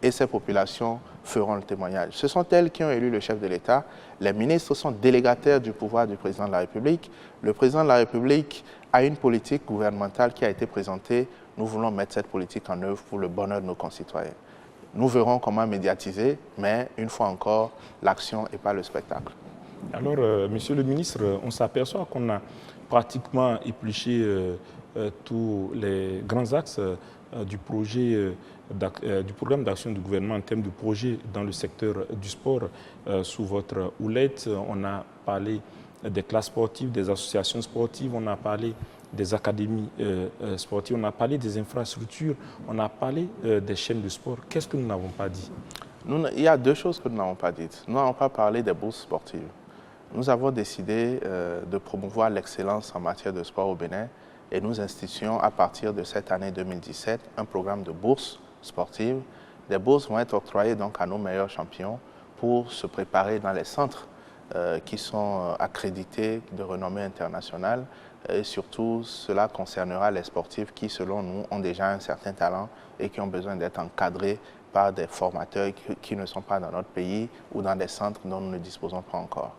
Speaker 2: et ces populations feront le témoignage. Ce sont elles qui ont élu le chef de l'État. Les ministres sont délégataires du pouvoir du président de la République. Le président de la République a une politique gouvernementale qui a été présentée. Nous voulons mettre cette politique en œuvre pour le bonheur de nos concitoyens. Nous verrons comment médiatiser, mais une fois encore, l'action et pas le spectacle.
Speaker 1: Alors, Monsieur le ministre, on s'aperçoit qu'on a pratiquement épluché tous les grands axes du programme d'action du gouvernement en termes de projets dans le secteur du sport sous votre houlette. On a parlé des classes sportives, des associations sportives, on a parlé des académies sportives, on a parlé des infrastructures, on a parlé des chaînes de sport. Qu'est-ce que nous n'avons pas dit?
Speaker 2: Il y a deux choses que nous n'avons pas dites. Nous n'avons pas parlé des bourses sportives. Nous avons décidé de promouvoir l'excellence en matière de sport au Bénin et nous institutions à partir de cette année 2017 un programme de bourses sportives. Des bourses vont être octroyées donc à nos meilleurs champions pour se préparer dans les centres qui sont accrédités de renommée internationale. Et surtout, cela concernera les sportifs qui, selon nous, ont déjà un certain talent et qui ont besoin d'être encadrés par des formateurs qui ne sont pas dans notre pays ou dans des centres dont nous ne disposons pas encore.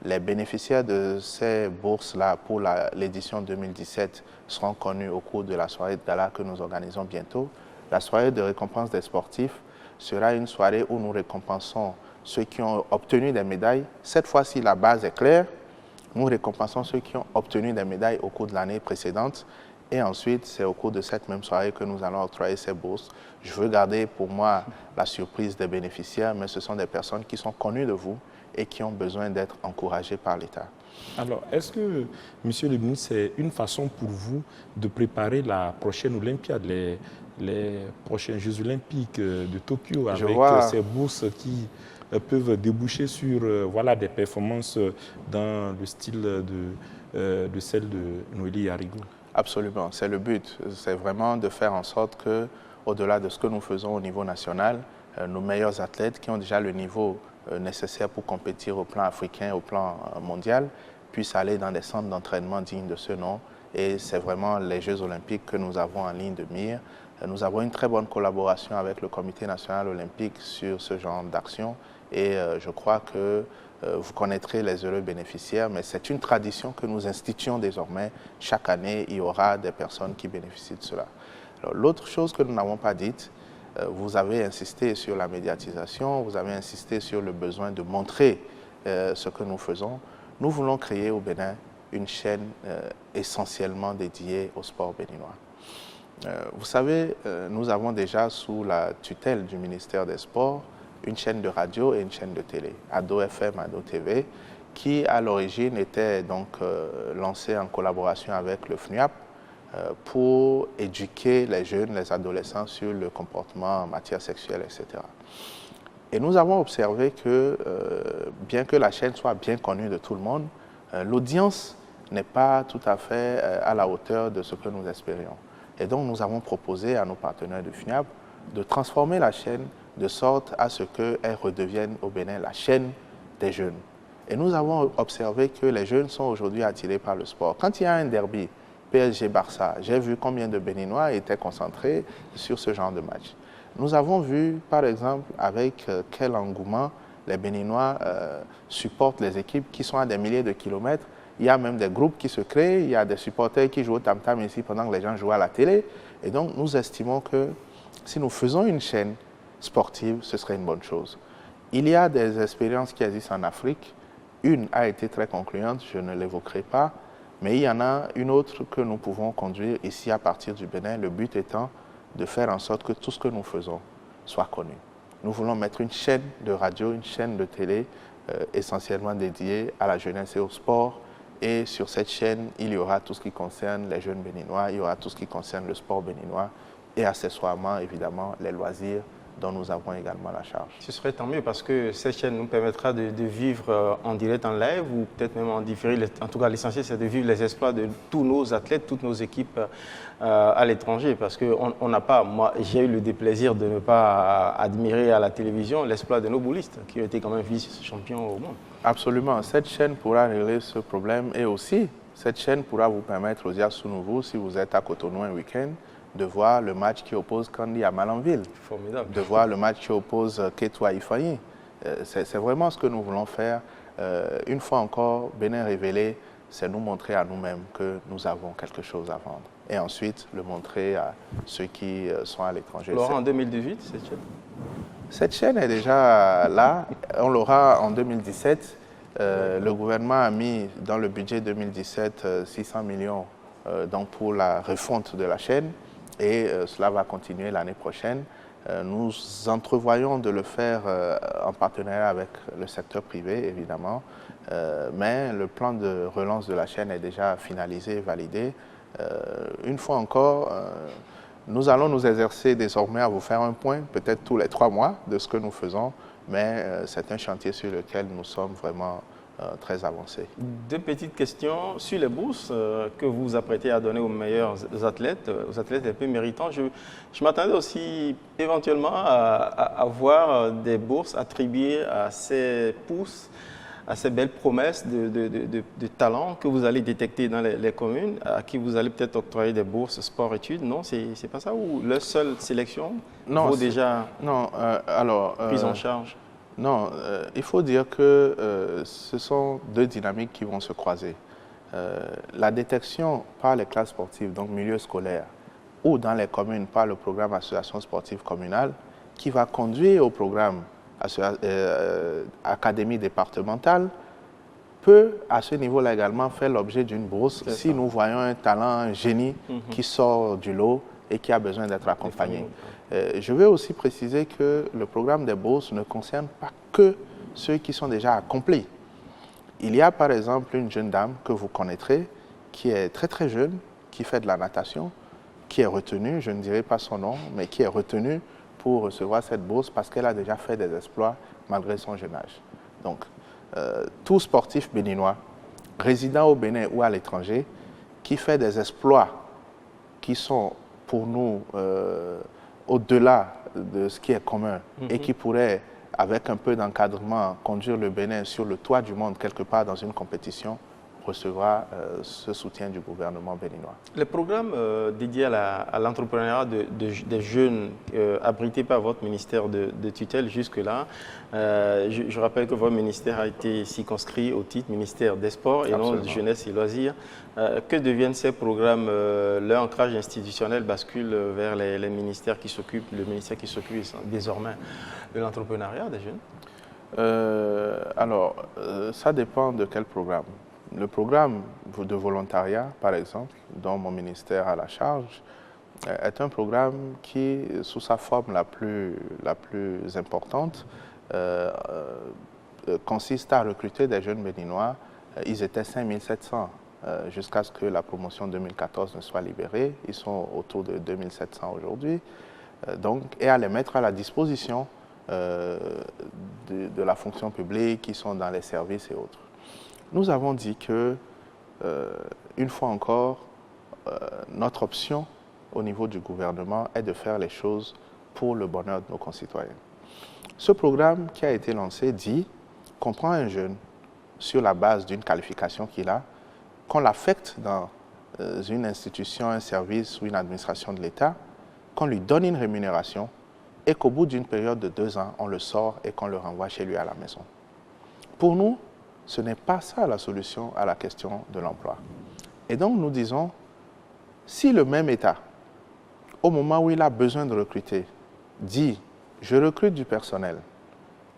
Speaker 2: Les bénéficiaires de ces bourses-là pour l'édition 2017 seront connus au cours de la soirée de gala que nous organisons bientôt. La soirée de récompense des sportifs sera une soirée où nous récompensons ceux qui ont obtenu des médailles. Cette fois-ci, la base est claire. Nous récompensons ceux qui ont obtenu des médailles au cours de l'année précédente. Et ensuite, c'est au cours de cette même soirée que nous allons octroyer ces bourses. Je veux garder pour moi la surprise des bénéficiaires, mais ce sont des personnes qui sont connues de vous et qui ont besoin d'être encouragées par l'État.
Speaker 1: Alors, est-ce que, Monsieur le ministre, c'est une façon pour vous de préparer la prochaine Olympiade, les prochains Jeux Olympiques de Tokyo, avec ces bourses qui peuvent déboucher sur des performances dans le style de celle de Noélie Arigo?
Speaker 2: Absolument, c'est le but. C'est vraiment de faire en sorte que, au-delà de ce que nous faisons au niveau national, nos meilleurs athlètes qui ont déjà le niveau nécessaire pour compétir au plan africain, au plan mondial, puissent aller dans des centres d'entraînement dignes de ce nom. Et c'est vraiment les Jeux olympiques que nous avons en ligne de mire. Nous avons une très bonne collaboration avec le Comité national olympique sur ce genre d'action. Et je crois que vous connaîtrez les heureux bénéficiaires, mais c'est une tradition que nous instituons désormais. Chaque année, il y aura des personnes qui bénéficient de cela. L'autre chose que nous n'avons pas dite, vous avez insisté sur la médiatisation, vous avez insisté sur le besoin de montrer ce que nous faisons. Nous voulons créer au Bénin une chaîne essentiellement dédiée au sport béninois. Vous savez, nous avons déjà sous la tutelle du ministère des Sports une chaîne de radio et une chaîne de télé, Ado FM, Ado TV, qui à l'origine était donc lancée en collaboration avec le FNUAP pour éduquer les jeunes, les adolescents sur le comportement en matière sexuelle, etc. Et nous avons observé que, bien que la chaîne soit bien connue de tout le monde, l'audience n'est pas tout à fait à la hauteur de ce que nous espérions. Et donc nous avons proposé à nos partenaires de FNUAP de transformer la chaîne de sorte à ce qu'elle redevienne au Bénin la chaîne des jeunes. Et nous avons observé que les jeunes sont aujourd'hui attirés par le sport. Quand il y a un derby, PSG-Barça, j'ai vu combien de Béninois étaient concentrés sur ce genre de match. Nous avons vu, par exemple, avec quel engouement les Béninois supportent les équipes qui sont à des milliers de kilomètres. Il y a même des groupes qui se créent, il y a des supporters qui jouent au tam-tam ici pendant que les gens jouent à la télé. Et donc, nous estimons que si nous faisons une chaîne sportive, ce serait une bonne chose. Il y a des expériences qui existent en Afrique. Une a été très concluante, je ne l'évoquerai pas, mais il y en a une autre que nous pouvons conduire ici à partir du Bénin, le but étant de faire en sorte que tout ce que nous faisons soit connu. Nous voulons mettre une chaîne de radio, une chaîne de télé essentiellement dédiée à la jeunesse et au sport. Et sur cette chaîne, il y aura tout ce qui concerne les jeunes béninois, il y aura tout ce qui concerne le sport béninois et accessoirement, évidemment, les loisirs dont nous avons également la charge.
Speaker 3: Ce serait tant mieux parce que cette chaîne nous permettra de vivre en direct, en live ou peut-être même en différé. En tout cas, l'essentiel, c'est de vivre les exploits de tous nos athlètes, toutes nos équipes à l'étranger. Parce qu'on n'a pas, moi, j'ai eu le déplaisir de ne pas admirer à la télévision l'exploit de nos boulistes qui ont été quand même vice-champions au monde.
Speaker 2: Absolument. Cette chaîne pourra régler ce problème et aussi, cette chaîne pourra vous permettre, aux Sounouvou, si vous êtes à Cotonou un week-end, de voir le match qui oppose Kandi à Malanville.
Speaker 3: Formidable.
Speaker 2: De voir le match qui oppose Ketou à Ifayi. C'est vraiment ce que nous voulons faire. Une fois encore, Bénin révélé, c'est nous montrer à nous-mêmes que nous avons quelque chose à vendre. Et ensuite, le montrer à ceux qui sont à l'étranger.
Speaker 3: Laurent, en 2018, cette chaîne?
Speaker 2: Cette chaîne est déjà là. On l'aura en 2017. Le gouvernement a mis dans le budget 2017 600 millions donc pour la refonte de la chaîne. et cela va continuer l'année prochaine. Nous entrevoyons de le faire en partenariat avec le secteur privé, évidemment, mais le plan de relance de la chaîne est déjà finalisé et validé. Une fois encore, nous allons nous exercer désormais à vous faire un point, peut-être tous les 3 mois, de ce que nous faisons, mais c'est un chantier sur lequel nous sommes vraiment très avancés.
Speaker 3: 2 petites questions sur les bourses que vous vous apprêtez à donner aux meilleurs athlètes, aux athlètes les plus méritants. Je m'attendais aussi éventuellement à voir des bourses attribuées à ces pousses, à ces belles promesses de talents que vous allez détecter dans les communes, à qui vous allez peut-être octroyer des bourses sport-études. Non, c'est pas ça? Ou la seule sélection vaut déjà prise en charge?
Speaker 2: Non, il faut dire que ce sont 2 dynamiques qui vont se croiser. La détection par les classes sportives, donc milieu scolaire, ou dans les communes par le programme Association sportive communale, qui va conduire au programme Académie départementale, peut à ce niveau-là également faire l'objet d'une bourse si nous voyons un talent, un génie qui sort du lot et qui a besoin d'être accompagné. Je veux aussi préciser que le programme des bourses ne concerne pas que ceux qui sont déjà accomplis. Il y a par exemple une jeune dame que vous connaîtrez, qui est très très jeune, qui fait de la natation, qui est retenue, je ne dirai pas son nom, mais qui est retenue pour recevoir cette bourse parce qu'elle a déjà fait des exploits malgré son jeune âge. Donc, tout sportif béninois, résident au Bénin ou à l'étranger, qui fait des exploits qui sont pour nous au-delà de ce qui est commun et qui pourrait, avec un peu d'encadrement, conduire le Bénin sur le toit du monde quelque part dans une compétition, recevra ce soutien du gouvernement béninois.
Speaker 3: Les programmes dédiés à l'entrepreneuriat des jeunes abrités par votre ministère de tutelle jusque-là, je rappelle que votre ministère a été circonscrit au titre ministère des Sports et non de Jeunesse et Loisirs. Que deviennent ces programmes? Leur ancrage institutionnel bascule vers le ministère qui s'occupe désormais de l'entrepreneuriat des jeunes?
Speaker 2: Alors, ça dépend de quel programme. Le programme de volontariat, par exemple, dont mon ministère a la charge, est un programme qui, sous sa forme la plus importante, consiste à recruter des jeunes béninois. Ils étaient 5700 jusqu'à ce que la promotion 2014 ne soit libérée. Ils sont autour de 2700 aujourd'hui. Et à les mettre à la disposition de la fonction publique, qui sont dans les services et autres. Nous avons dit que, une fois encore, notre option au niveau du gouvernement est de faire les choses pour le bonheur de nos concitoyens. Ce programme qui a été lancé dit qu'on prend un jeune sur la base d'une qualification qu'il a, qu'on l'affecte dans une institution, un service ou une administration de l'État, qu'on lui donne une rémunération et qu'au bout d'une période de 2 ans, on le sort et qu'on le renvoie chez lui à la maison. Pour nous, ce n'est pas ça la solution à la question de l'emploi. Et donc nous disons, si le même État, au moment où il a besoin de recruter, dit « je recrute du personnel »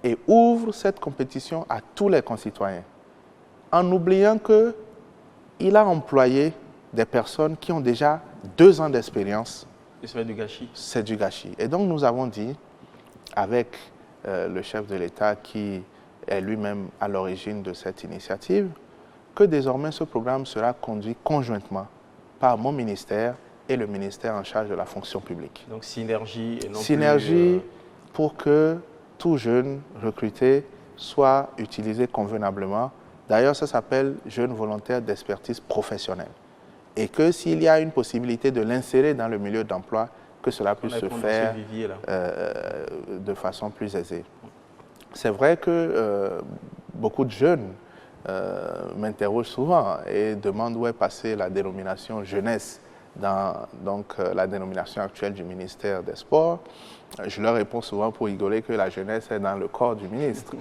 Speaker 2: et ouvre cette compétition à tous les concitoyens, en oubliant qu'il a employé des personnes qui ont déjà 2 ans d'expérience.
Speaker 3: C'est du gâchis.
Speaker 2: C'est du gâchis. Et donc nous avons dit, avec le chef de l'État qui est lui-même à l'origine de cette initiative, que désormais ce programme sera conduit conjointement par mon ministère et le ministère en charge de la fonction publique.
Speaker 3: Donc synergie et non
Speaker 2: synergie pour que tout jeune recruté soit utilisé convenablement. D'ailleurs, ça s'appelle jeune volontaire d'expertise professionnelle. Et que s'il y a une possibilité de l'insérer dans le milieu d'emploi, que cela puisse se faire de façon plus aisée. C'est vrai que beaucoup de jeunes m'interrogent souvent et demandent où est passée la dénomination jeunesse dans la dénomination actuelle du ministère des Sports. Je leur réponds souvent pour rigoler que la jeunesse est dans le corps du ministre.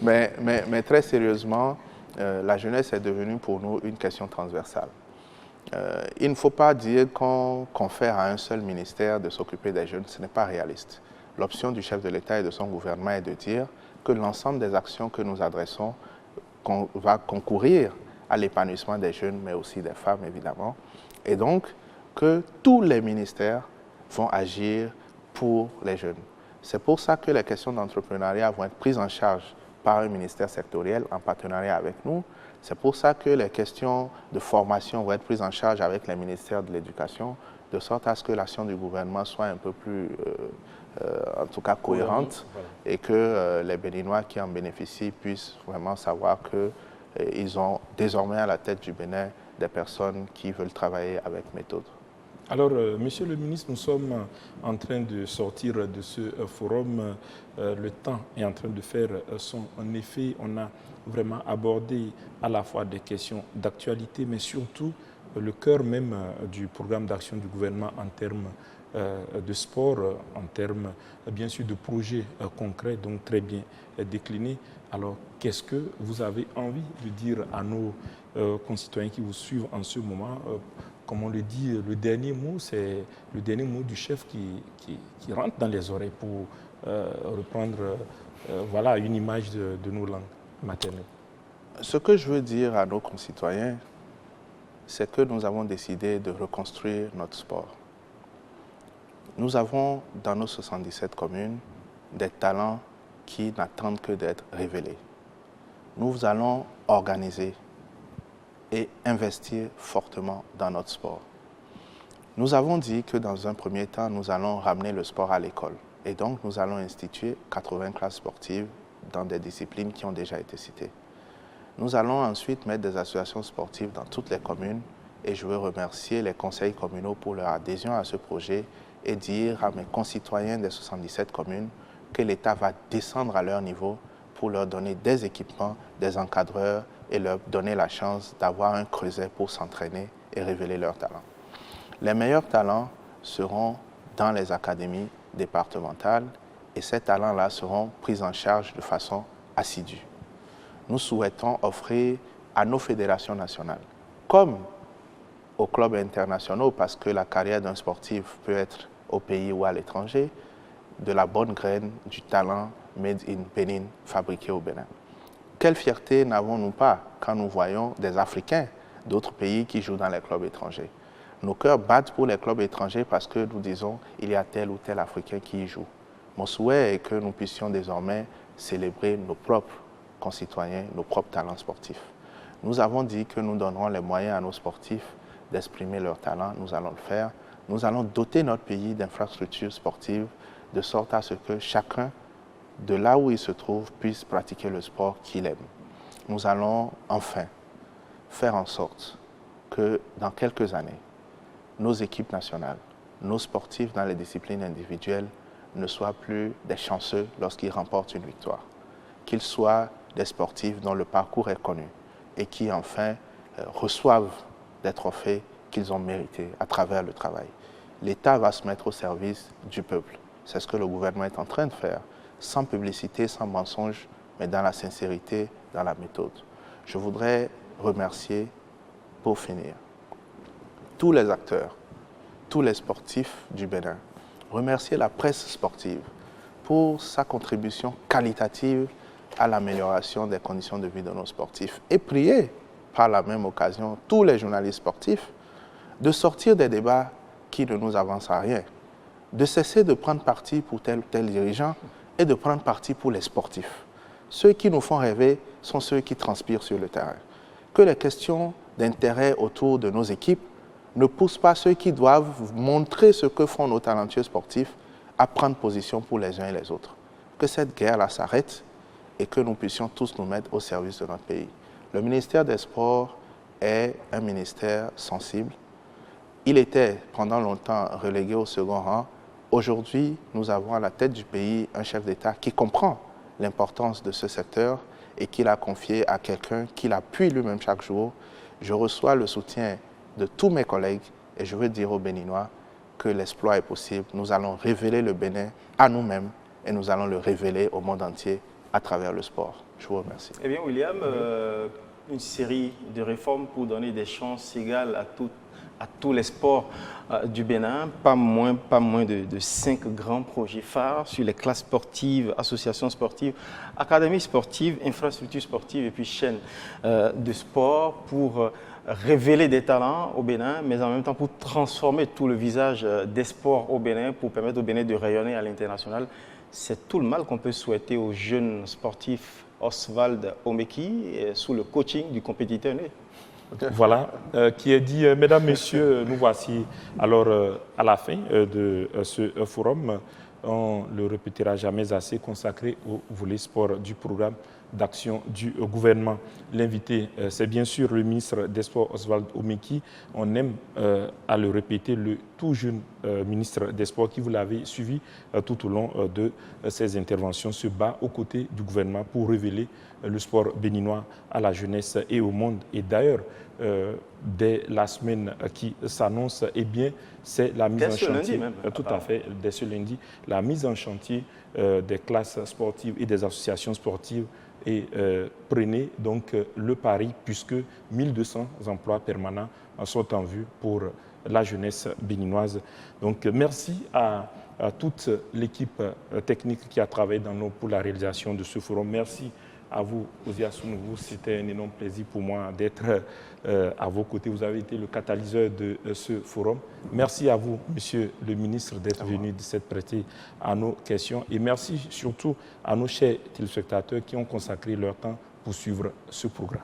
Speaker 2: mais très sérieusement, la jeunesse est devenue pour nous une question transversale. Il ne faut pas dire qu'on confère à un seul ministère de s'occuper des jeunes, ce n'est pas réaliste. L'option du chef de l'État et de son gouvernement est de dire que l'ensemble des actions que nous adressons va concourir à l'épanouissement des jeunes, mais aussi des femmes, évidemment. Et donc, que tous les ministères vont agir pour les jeunes. C'est pour ça que les questions d'entrepreneuriat vont être prises en charge par un ministère sectoriel en partenariat avec nous. C'est pour ça que les questions de formation vont être prises en charge avec les ministères de l'Éducation, de sorte à ce que l'action du gouvernement soit un peu plus, en tout cas, cohérente, et que les Béninois qui en bénéficient puissent vraiment savoir qu'ils ont désormais à la tête du Bénin des personnes qui veulent travailler avec méthode.
Speaker 1: Alors, Monsieur le ministre, nous sommes en train de sortir de ce forum. Le temps est en train de faire son effet. On a vraiment abordé à la fois des questions d'actualité, mais surtout le cœur même du programme d'action du gouvernement en termes de sport, en termes bien sûr de projets concrets, donc très bien déclinés. Alors, qu'est-ce que vous avez envie de dire à nos concitoyens qui vous suivent en ce moment? Comme on le dit, le dernier mot, c'est le dernier mot du chef qui rentre dans les oreilles pour reprendre voilà, une image de nos langues maternelles.
Speaker 2: Ce que je veux dire à nos concitoyens, c'est que nous avons décidé de reconstruire notre sport. Nous avons dans nos 77 communes des talents qui n'attendent que d'être révélés. Nous allons organiser et investir fortement dans notre sport. Nous avons dit que dans un premier temps, nous allons ramener le sport à l'école. Et donc, nous allons instituer 80 classes sportives dans des disciplines qui ont déjà été citées. Nous allons ensuite mettre des associations sportives dans toutes les communes et je veux remercier les conseils communaux pour leur adhésion à ce projet et dire à mes concitoyens des 77 communes que l'État va descendre à leur niveau pour leur donner des équipements, des encadreurs et leur donner la chance d'avoir un creuset pour s'entraîner et révéler leurs talents. Les meilleurs talents seront dans les académies départementales et ces talents-là seront pris en charge de façon assidue. Nous souhaitons offrir à nos fédérations nationales, comme aux clubs internationaux, parce que la carrière d'un sportif peut être au pays ou à l'étranger, de la bonne graine, du talent made in Bénin, fabriqué au Bénin. Quelle fierté n'avons-nous pas quand nous voyons des Africains d'autres pays qui jouent dans les clubs étrangers? Nos cœurs battent pour les clubs étrangers parce que nous disons qu'il y a tel ou tel Africain qui y joue. Mon souhait est que nous puissions désormais célébrer nos propres concitoyens, nos propres talents sportifs. Nous avons dit que nous donnerons les moyens à nos sportifs d'exprimer leurs talents. Nous allons le faire. Nous allons doter notre pays d'infrastructures sportives de sorte à ce que chacun, de là où il se trouve, puisse pratiquer le sport qu'il aime. Nous allons enfin faire en sorte que dans quelques années, nos équipes nationales, nos sportifs dans les disciplines individuelles ne soient plus des chanceux lorsqu'ils remportent une victoire, qu'ils soient des sportifs dont le parcours est connu et qui enfin reçoivent des trophées qu'ils ont mérités à travers le travail. L'État va se mettre au service du peuple. C'est ce que le gouvernement est en train de faire, sans publicité, sans mensonge, mais dans la sincérité, dans la méthode. Je voudrais remercier, pour finir, tous les acteurs, tous les sportifs du Bénin, remercier la presse sportive pour sa contribution qualitative à l'amélioration des conditions de vie de nos sportifs et prier par la même occasion tous les journalistes sportifs de sortir des débats qui ne nous avancent à rien, de cesser de prendre parti pour tel ou tel dirigeant et de prendre parti pour les sportifs. Ceux qui nous font rêver sont ceux qui transpirent sur le terrain. Que les questions d'intérêt autour de nos équipes ne poussent pas ceux qui doivent montrer ce que font nos talentueux sportifs à prendre position pour les uns et les autres. Que cette guerre-là s'arrête et que nous puissions tous nous mettre au service de notre pays. Le ministère des Sports est un ministère sensible. Il était pendant longtemps relégué au second rang. Aujourd'hui, nous avons à la tête du pays un chef d'État qui comprend l'importance de ce secteur et qui l'a confié à quelqu'un qui l'appuie lui-même chaque jour. Je reçois le soutien de tous mes collègues et je veux dire aux Béninois que l'exploit est possible. Nous allons révéler le Bénin à nous-mêmes et nous allons le révéler au monde entier à travers le sport. Je vous remercie.
Speaker 3: Eh bien, William, une série de réformes pour donner des chances égales à tous les sports du Bénin, pas moins de 5 grands projets phares sur les classes sportives, associations sportives, académies sportives, infrastructures sportives et puis chaînes de sport pour révéler des talents au Bénin, mais en même temps pour transformer tout le visage des sports au Bénin, pour permettre au Bénin de rayonner à l'international. C'est tout le mal qu'on peut souhaiter au jeune sportif Oswald Omeki sous le coaching du compétiteur né.
Speaker 1: Voilà, qui est dit, mesdames, messieurs, nous voici alors à la fin de ce forum. On ne le répétera jamais assez, consacré au volet sport du programme d'action du gouvernement. L'invité, c'est bien sûr le ministre des Sports, Oswald Omeki. On aime à le répéter, le tout jeune ministre des Sports qui, vous l'avez suivi tout au long de ses interventions, se bat aux côtés du gouvernement pour révéler le sport béninois à la jeunesse et au monde. Et d'ailleurs, dès la semaine qui s'annonce, eh bien, c'est la mise en chantier, tout à fait, dès ce lundi, la mise en chantier des classes sportives et des associations sportives. Et prenez donc le pari, puisque 1200 emplois permanents sont en vue pour la jeunesse béninoise. Donc merci à toute l'équipe technique qui a travaillé pour la réalisation de ce forum. Merci à vous, Ozia Sounouvou. C'était un énorme plaisir pour moi d'être à vos côtés. Vous avez été le catalyseur de ce forum. Merci à vous, Monsieur le ministre, d'être venu, de s'être prêté à nos questions. Et merci surtout à nos chers téléspectateurs qui ont consacré leur temps pour suivre ce programme.